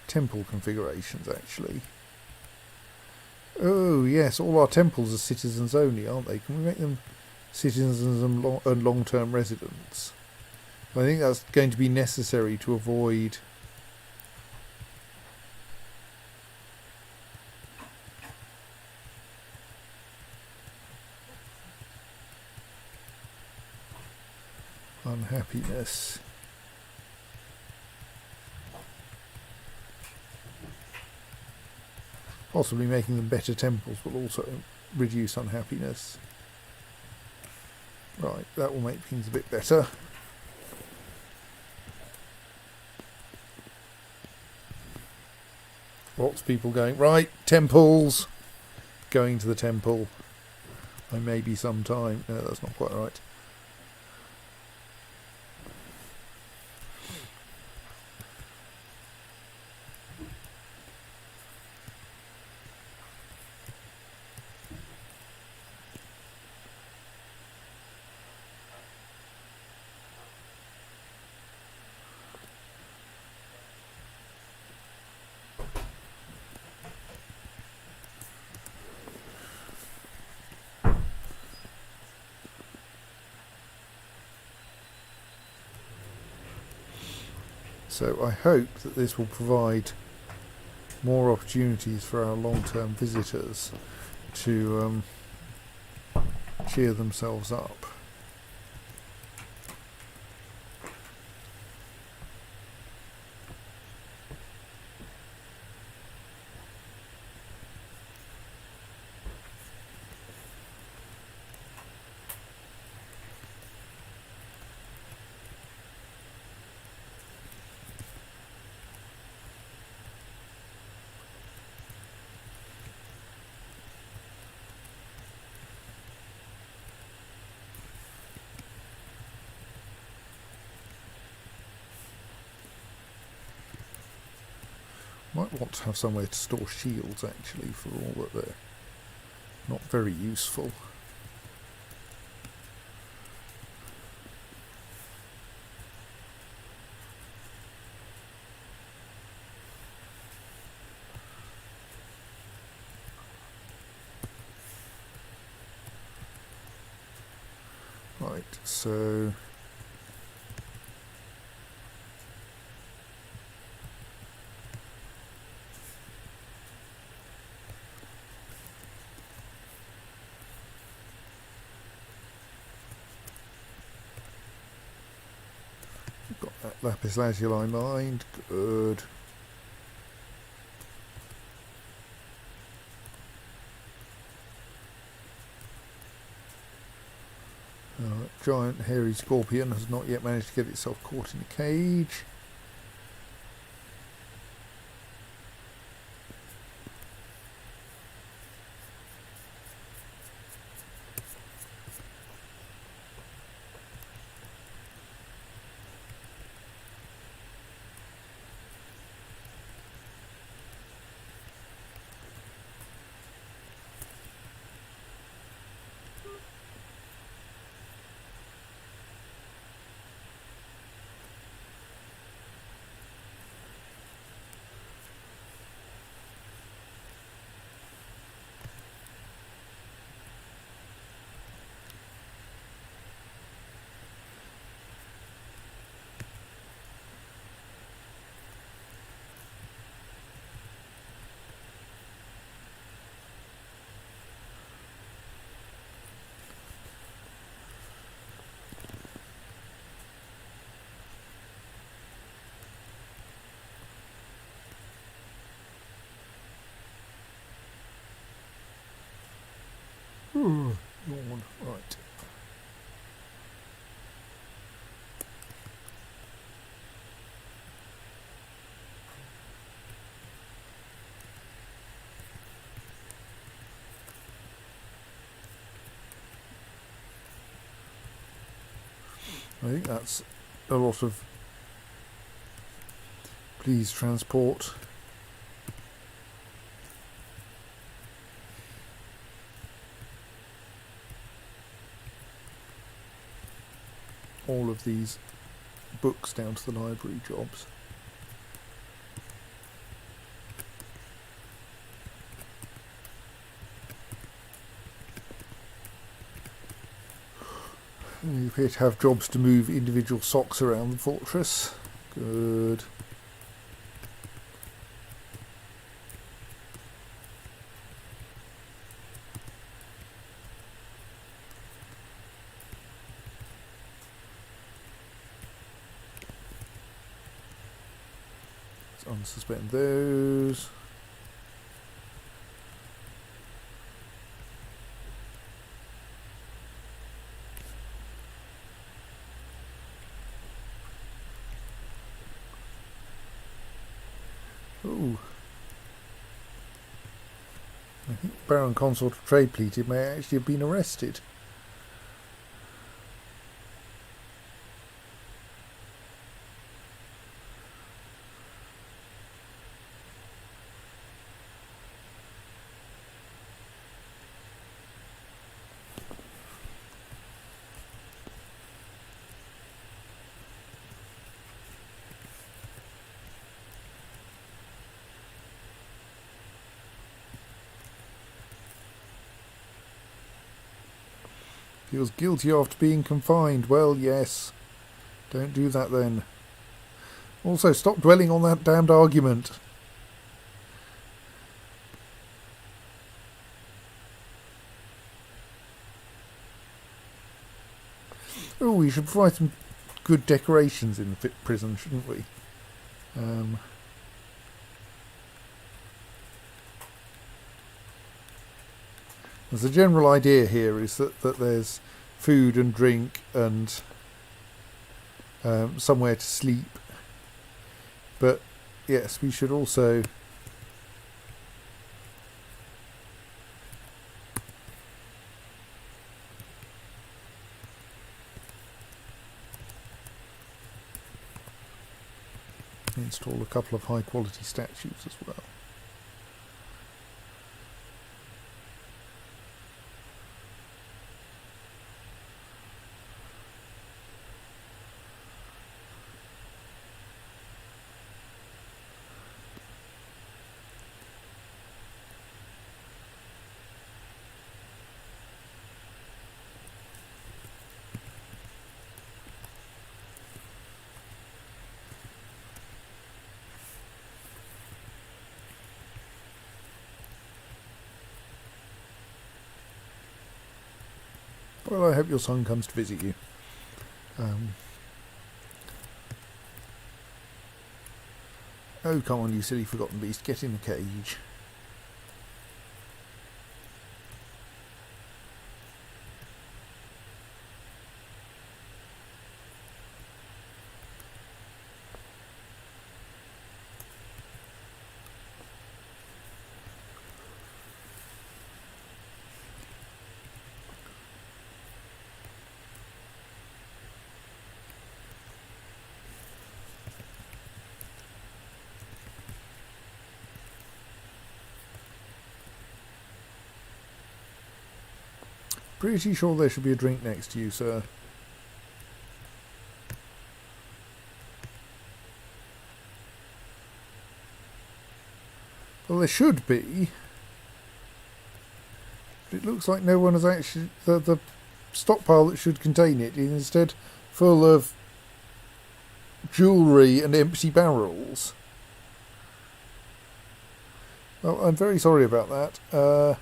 temple configurations, actually? Oh, yes, all our temples are citizens only, aren't they? Can we make them citizens and long-term residents? I think that's going to be necessary to avoid unhappiness. Possibly making them better temples will also reduce unhappiness. Right, that will make things a bit better. Lots of people going, right, temples. Going to the temple. I may be sometime. No, that's not quite right. So I hope that this will provide more opportunities for our long-term visitors to cheer themselves up. Might want to have somewhere to store shields, actually, for all that they're not very useful. Right, so got that lapis lazuli mined. Good. Giant hairy scorpion has not yet managed to get itself caught in a cage. Yawn. Right. I think that's a lot of please transport. All of these books down to the library jobs. You appear to have jobs to move individual socks around the fortress. Good. Let's unsuspend those. Ooh. I think Baron Consort of Trade Pleated may actually have been arrested. Feels guilty after being confined. Well, yes. Don't do that then. Also, stop dwelling on that damned argument. Oh, we should provide some good decorations in the prison, shouldn't we? The general idea here is that there's food and drink and somewhere to sleep. But yes, we should also install a couple of high quality statues as well. Well, I hope your son comes to visit you. Oh, come on, you silly forgotten beast. Get in the cage. Pretty sure there should be a drink next to you, sir. Well, there should be. But it looks like no one has actually... The stockpile that should contain it is instead full of jewellery and empty barrels. Well, I'm very sorry about that.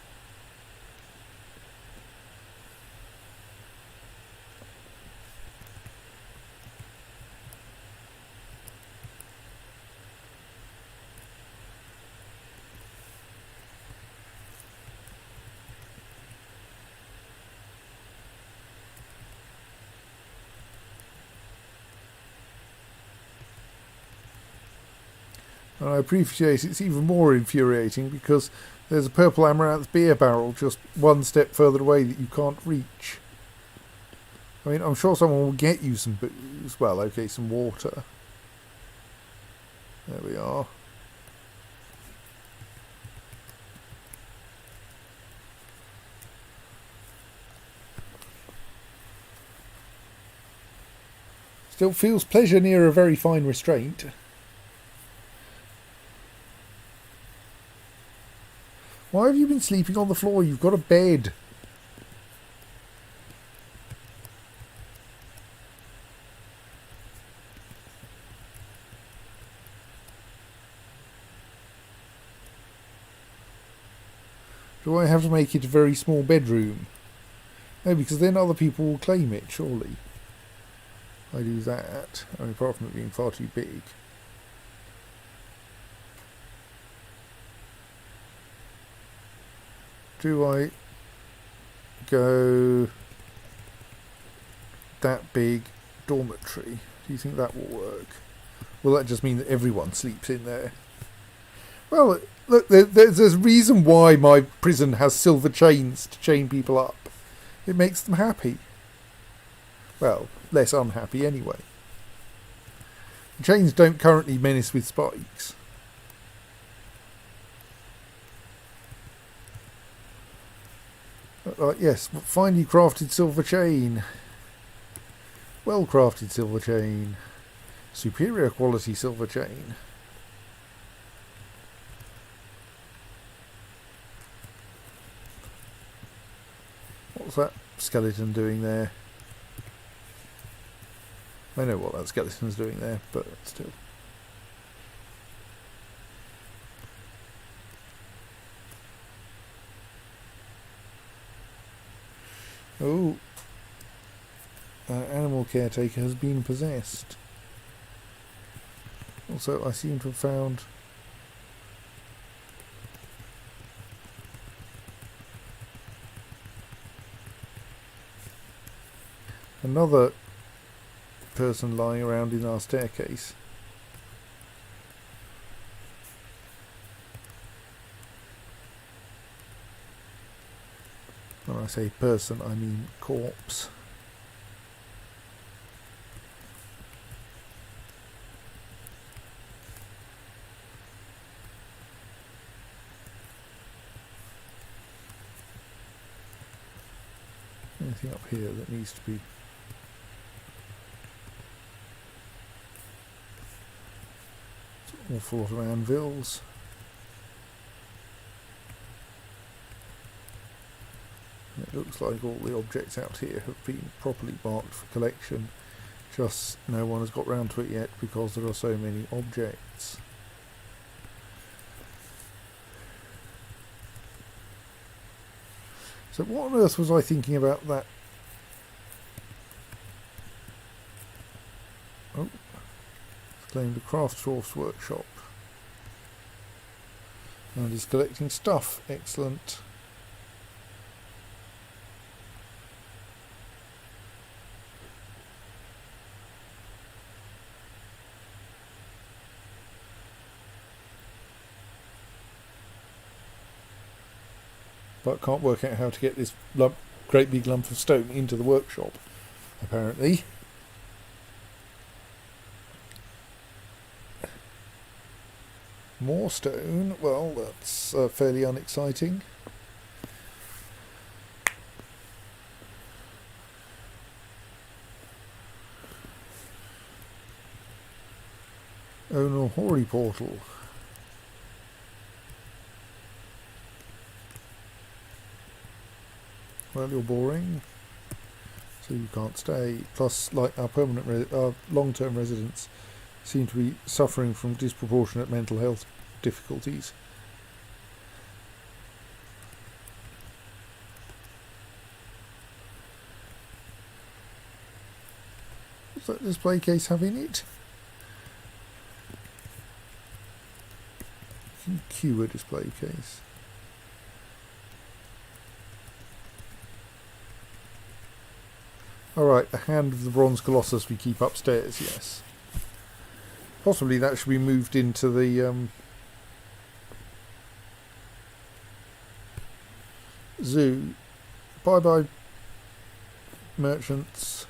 And I appreciate it's even more infuriating because there's a purple amaranth beer barrel just one step further away that you can't reach. I mean, I'm sure someone will get you some booze. Well, okay, some water. There we are. Still feels pleasure near a very fine restraint. Why have you been sleeping on the floor? You've got a bed. Do I have to make it a very small bedroom? No, because then other people will claim it, surely. I do that. I mean, apart from it being far too big. Do I go that big dormitory? Do you think that will work? Will that just mean that everyone sleeps in there? Well, look, there's a reason why my prison has silver chains to chain people up. It makes them happy. Well, less unhappy anyway. The chains don't currently menace with spikes. Yes, finely crafted silver chain. Well crafted silver chain. Superior quality silver chain. What's that skeleton doing there? I know what that skeleton's doing there, but still. Oh, that animal caretaker has been possessed. Also, I seem to have found another person lying around in our staircase. When I say person, I mean corpse. Anything up here that needs to be awful lot of anvils. It looks like all the objects out here have been properly marked for collection, just no one has got round to it yet because there are so many objects. So what on earth was I thinking about that? Oh, it's claimed a craftsdwarf's workshop. And he's collecting stuff. Excellent. But can't work out how to get this great big lump of stone into the workshop, apparently. More stone, well, that's fairly unexciting. Oh no, Hori portal. Well, you're boring, so you can't stay. Plus, like our our long-term residents seem to be suffering from disproportionate mental health difficulties. What's that display case have in it? Cue a display case. Alright, the hand of the bronze colossus we keep upstairs, yes. Possibly that should be moved into the zoo. Bye bye, merchants.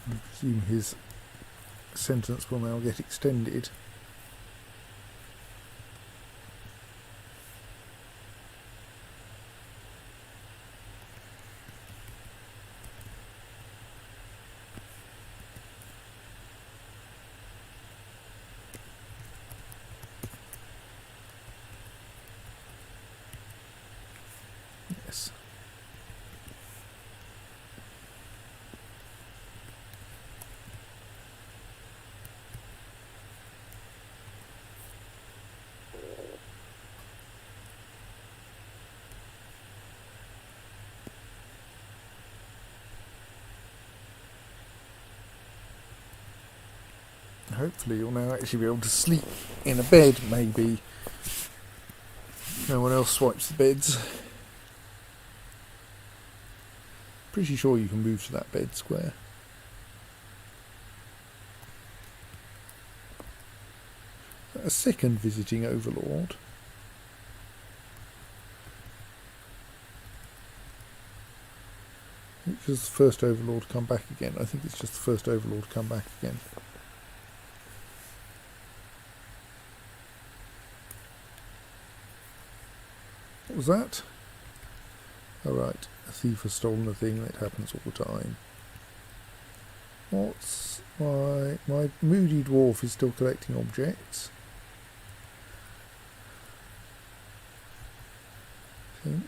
I presume his sentence will now get extended. Yes. Hopefully you'll now actually be able to sleep in a bed, maybe. No one else swipes the beds. Pretty sure you can move to that bed square. A second visiting overlord. Which was the first overlord come back again? I think it's just the first overlord come back again. What was that? Alright, a thief has stolen a thing. That happens all the time. What's my moody dwarf is still collecting objects. I think.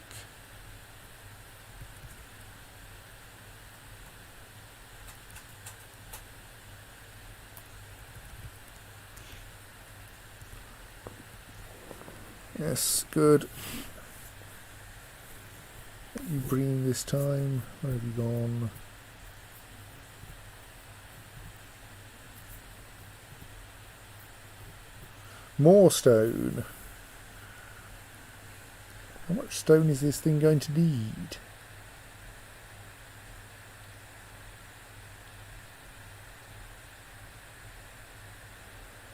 Yes, good. What are you bringing this time? Where have you gone? More stone. How much stone is this thing going to need?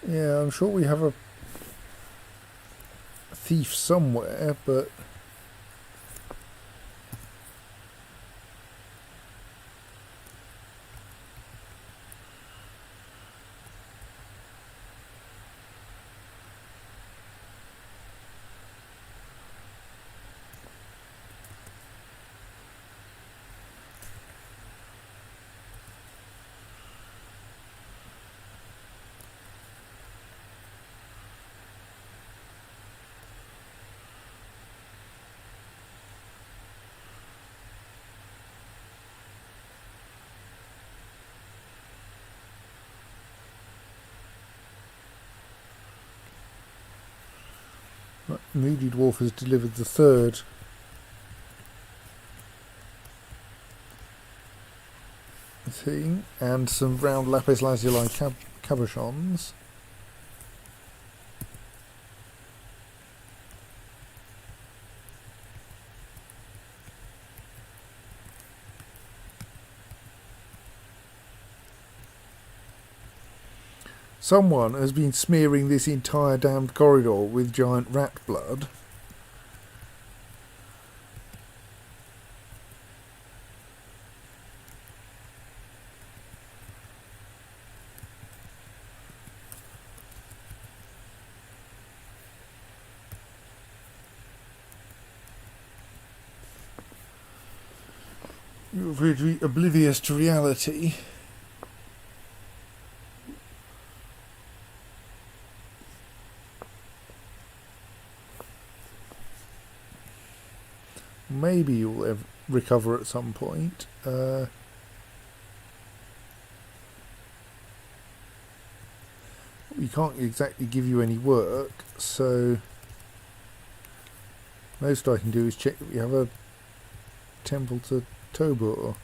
Yeah, I'm sure we have a thief somewhere, but Moody Dwarf has delivered the third thing, and some round lapis lazuli cabochons. Someone has been smearing this entire damned corridor with giant rat blood. You appear to be oblivious to reality. Maybe you'll recover at some point. We can't exactly give you any work, so most I can do is check that we have a temple to Tobor.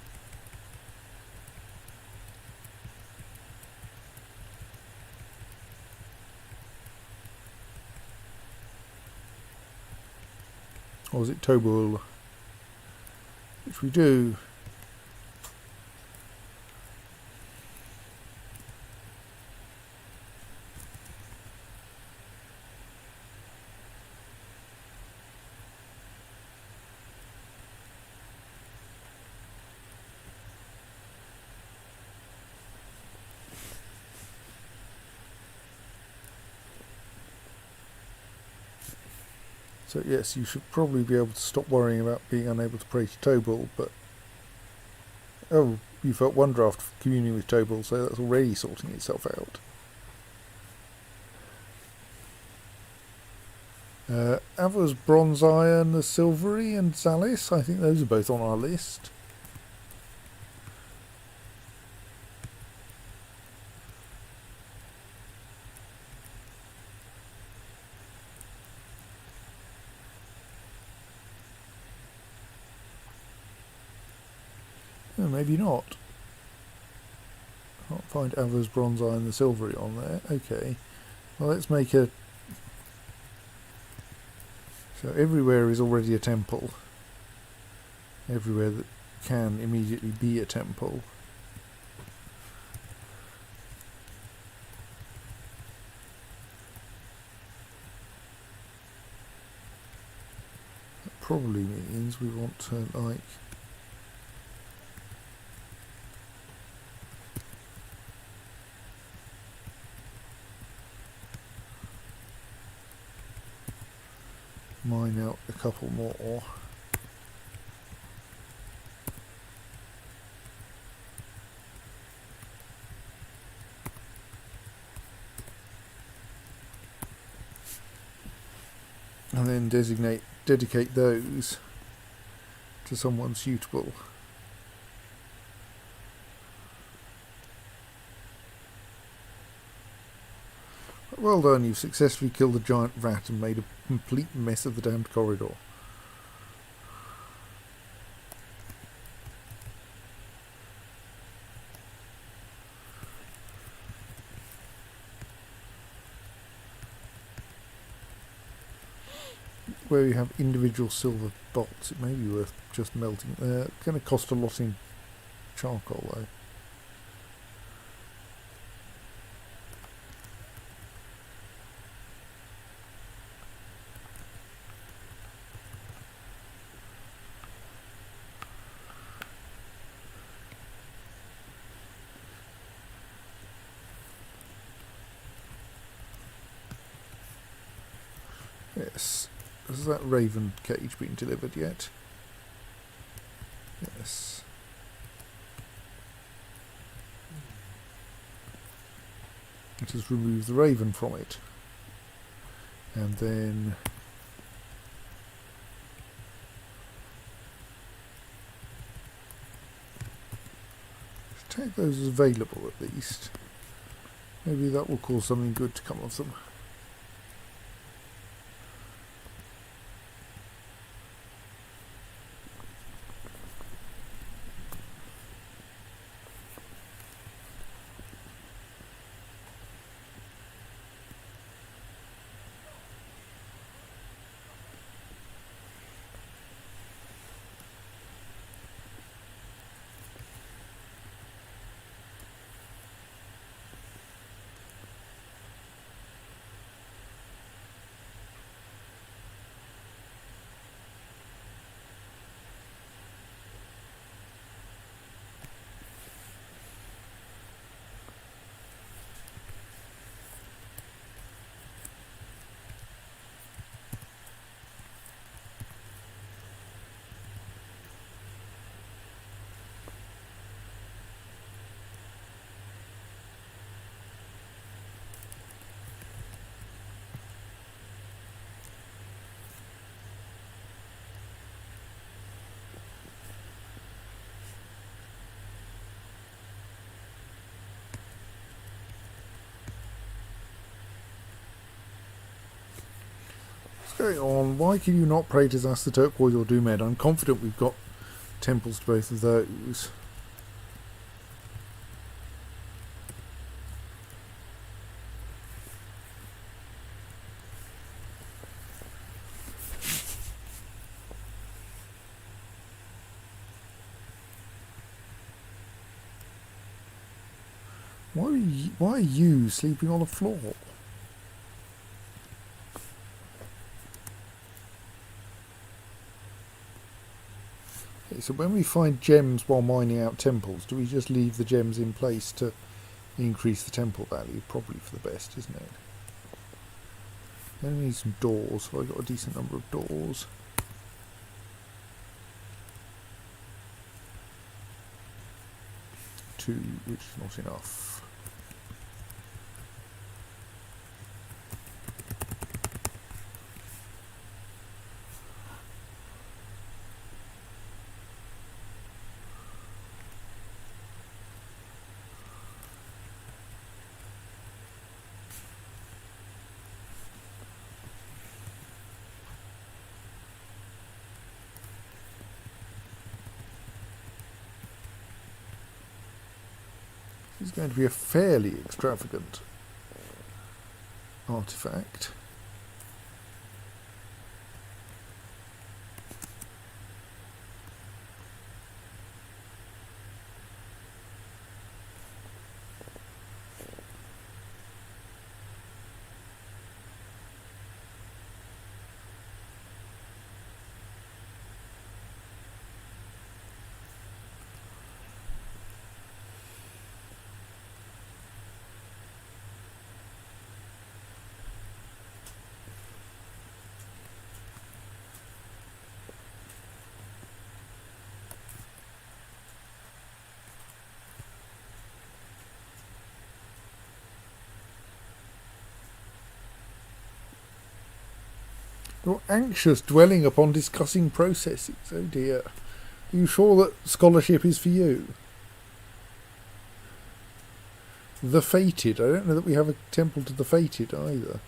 Or is it Tobul? Which we do. So yes, you should probably be able to stop worrying about being unable to pray to Tobul, but... Oh, you felt one draft of communing with Tobul, so that's already sorting itself out. Ava's Bronze Iron, the Silvery, and Zalis, I think those are both on our list. Oh, maybe not. Can't find Ava's Bronze Iron, the Silvery on there. Okay. Well, let's make a... So everywhere is already a temple. Everywhere that can immediately be a temple. That probably means we want to, like... mine out a couple more. And then dedicate those to someone suitable. Well done, you've successfully killed the giant rat and made a complete mess of the damned corridor. Where you have individual silver bolts, it may be worth just melting. It's going to cost a lot in charcoal though. Yes. Has that raven cage been delivered yet? Yes. It has removed the raven from it. And then... tag those as available at least. Maybe that will cause something good to come of them. going on? Why can you not pray to Zas the Turquoise or Doomed? I'm confident we've got temples to both of those. Why are you sleeping on the floor? Okay, so when we find gems while mining out temples, do we just leave the gems in place to increase the temple value? Probably for the best, isn't it? Then we need some doors, so I've got a decent number of doors. Two, which is not enough. This is going to be a fairly extravagant artifact. You're anxious, dwelling upon discussing processes. Oh dear. Are you sure that scholarship is for you? The Fated. I don't know that we have a temple to the Fated either.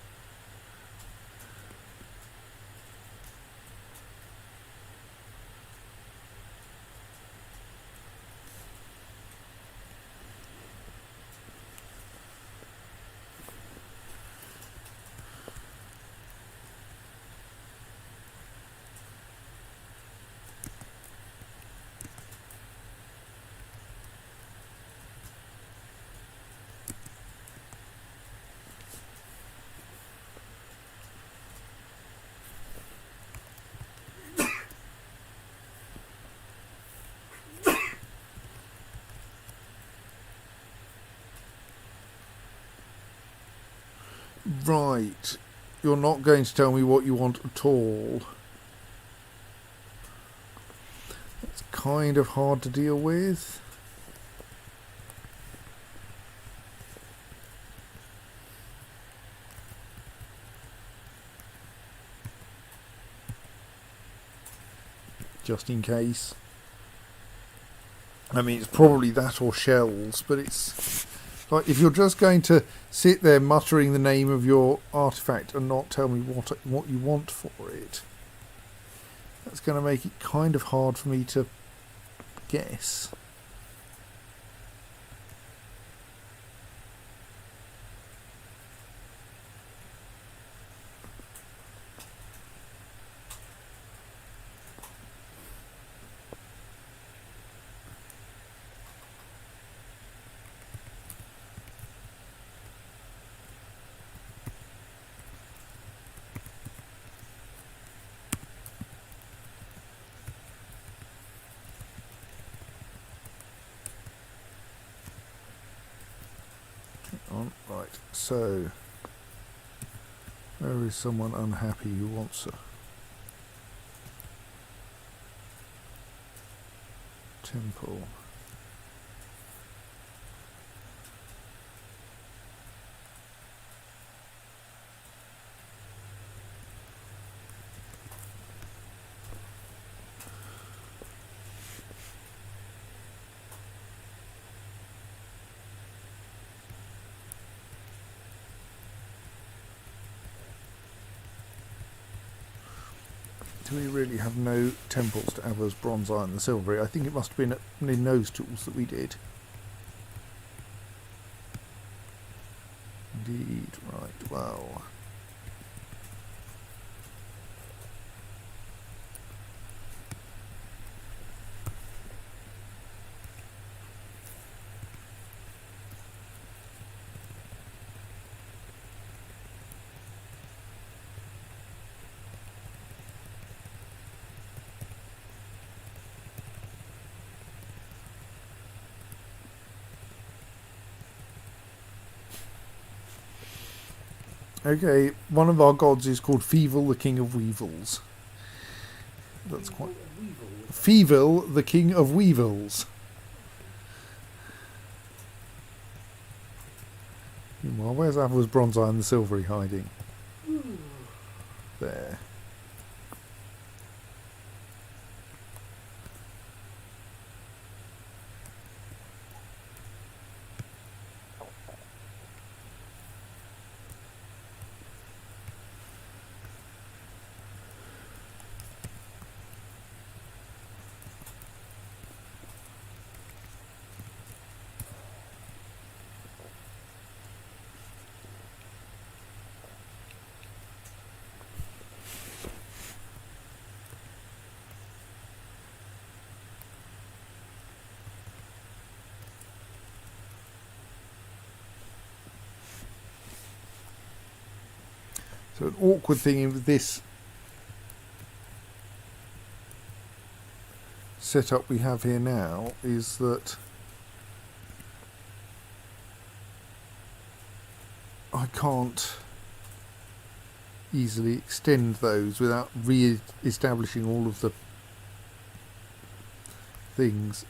Right. You're not going to tell me what you want at all. That's kind of hard to deal with. Just in case. I mean, it's probably that or shells, but it's like if you're just going to sit there muttering the name of your artifact and not tell me what you want for it, that's going to make it kind of hard for me to guess. Right, so where is someone unhappy who wants a temple? So we really have no temples to Ava's bronze, iron and silvery. I think it must have been in those tools that we did. Indeed, right, well. Okay, one of our gods is called Feevel, the King of Weevils. That's quite... Feevel, the King of Weevils. Meanwhile, where's Ava's bronze, iron and silvery hiding? There. So an awkward thing with this setup we have here now is that I can't easily extend those without re-establishing all of the things,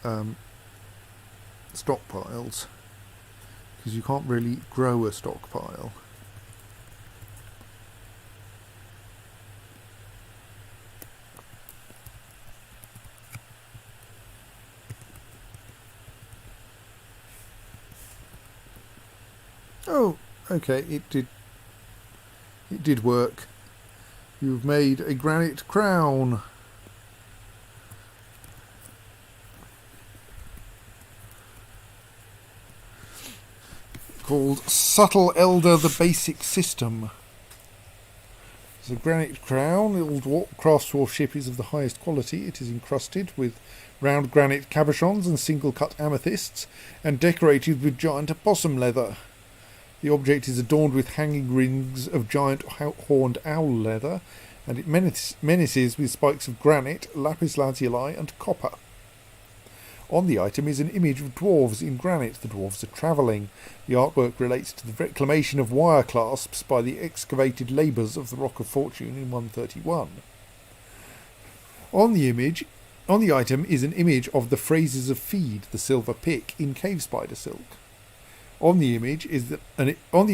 stockpiles, because you can't really grow a stockpile. Oh, okay, it did work. You've made a granite crown. Called Subtle Elder, the Basic System. It's a granite crown. The old craftsmanship is of the highest quality. It is encrusted with round granite cabochons and single-cut amethysts, and decorated with giant opossum leather. The object is adorned with hanging rings of giant horned owl leather, and it menaces with spikes of granite, lapis lazuli, and copper. On the item is an image of dwarves in granite. The dwarves are travelling. The artwork relates to the reclamation of wire clasps by the excavated labours of the Rock of Fortune in 131. On the item is an image of the Phrases of Feed, the silver pick, in cave spider silk. On the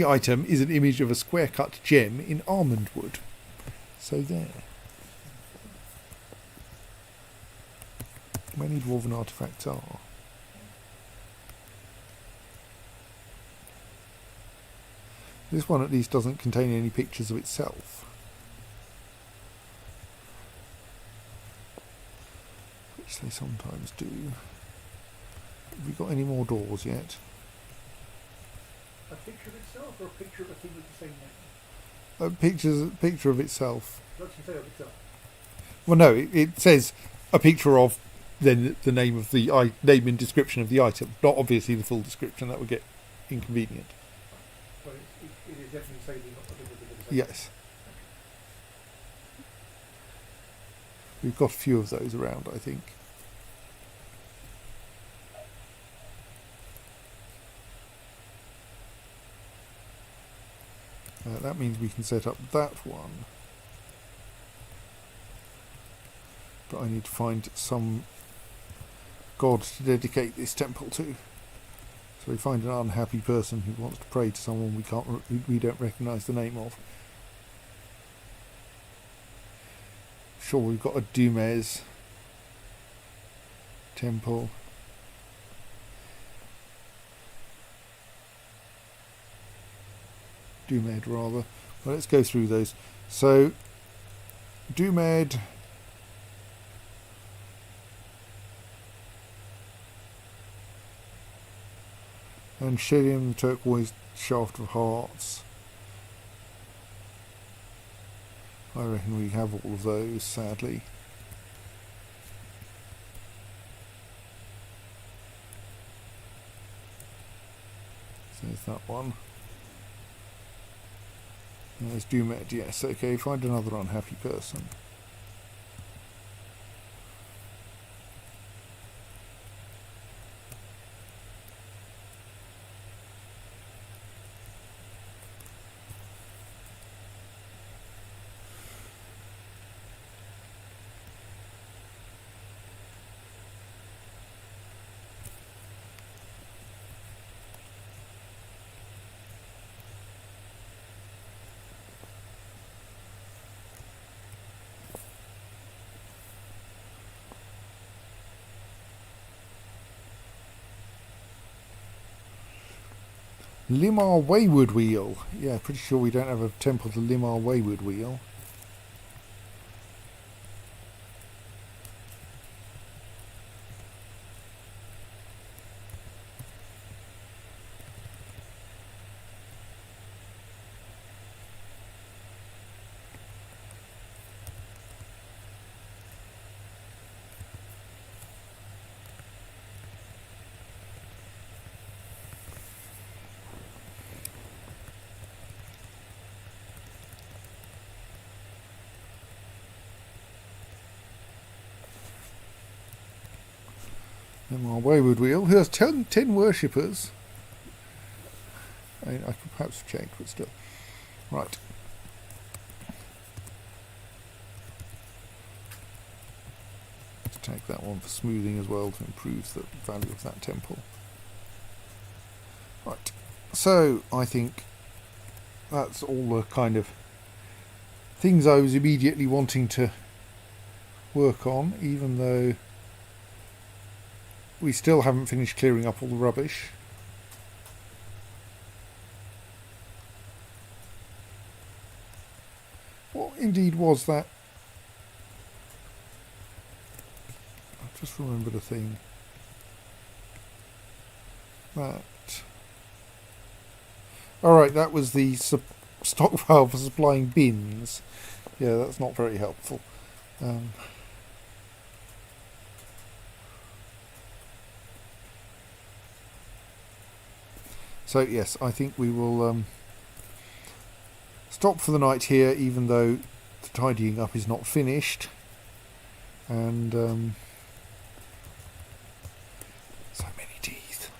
item is an image of a square-cut gem in almond wood. So there. Many dwarven artefacts are. This one at least doesn't contain any pictures of itself, which they sometimes do. Have we got any more doors yet? A picture of itself or a picture of a thing with the same name? A picture of itself. What does it say of itself? Well, no, it says a picture of then the name of the name and description of the item. Not obviously the full description. That would get inconvenient. But it is definitely saying not the thing with the same. Yes. We've got a few of those around, I think. That means we can set up that one. But I need to find some god to dedicate this temple to. So we find an unhappy person who wants to pray to someone we don't recognise the name of. Sure, we've got a Dumez temple. Dumed rather. Well, let's go through those. So Dumed And Shillium, turquoise shaft of hearts. I reckon we have all of those, sadly. So there's that one. And there's Dumet, yes, okay, find another unhappy person. Limar Wayward Wheel. Yeah, pretty sure we don't have a temple to Limar Wayward Wheel. Limar Wayward Wheel. Who has 10 worshippers. I could perhaps check, but still. Right. Let's take that one for smoothing as well to improve the value of that temple. Right. So, I think that's all the kind of things I was immediately wanting to work on, even though we still haven't finished clearing up all the rubbish. What indeed was that? I just remembered a thing. That. Alright, that was the stockpile for supplying bins. Yeah, that's not very helpful. So yes, I think we will stop for the night here, even though the tidying up is not finished. And so many teeth.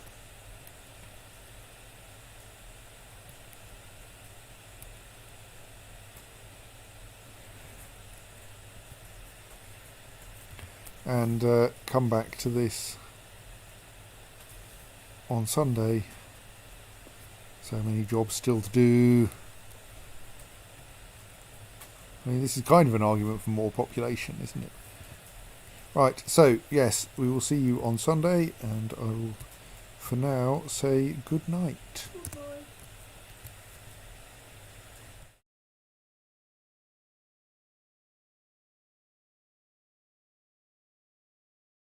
And come back to this on Sunday. So many jobs still to do. I mean, this is kind of an argument for more population, isn't it? Right, so yes, we will see you on Sunday, and I will, for now, say good night.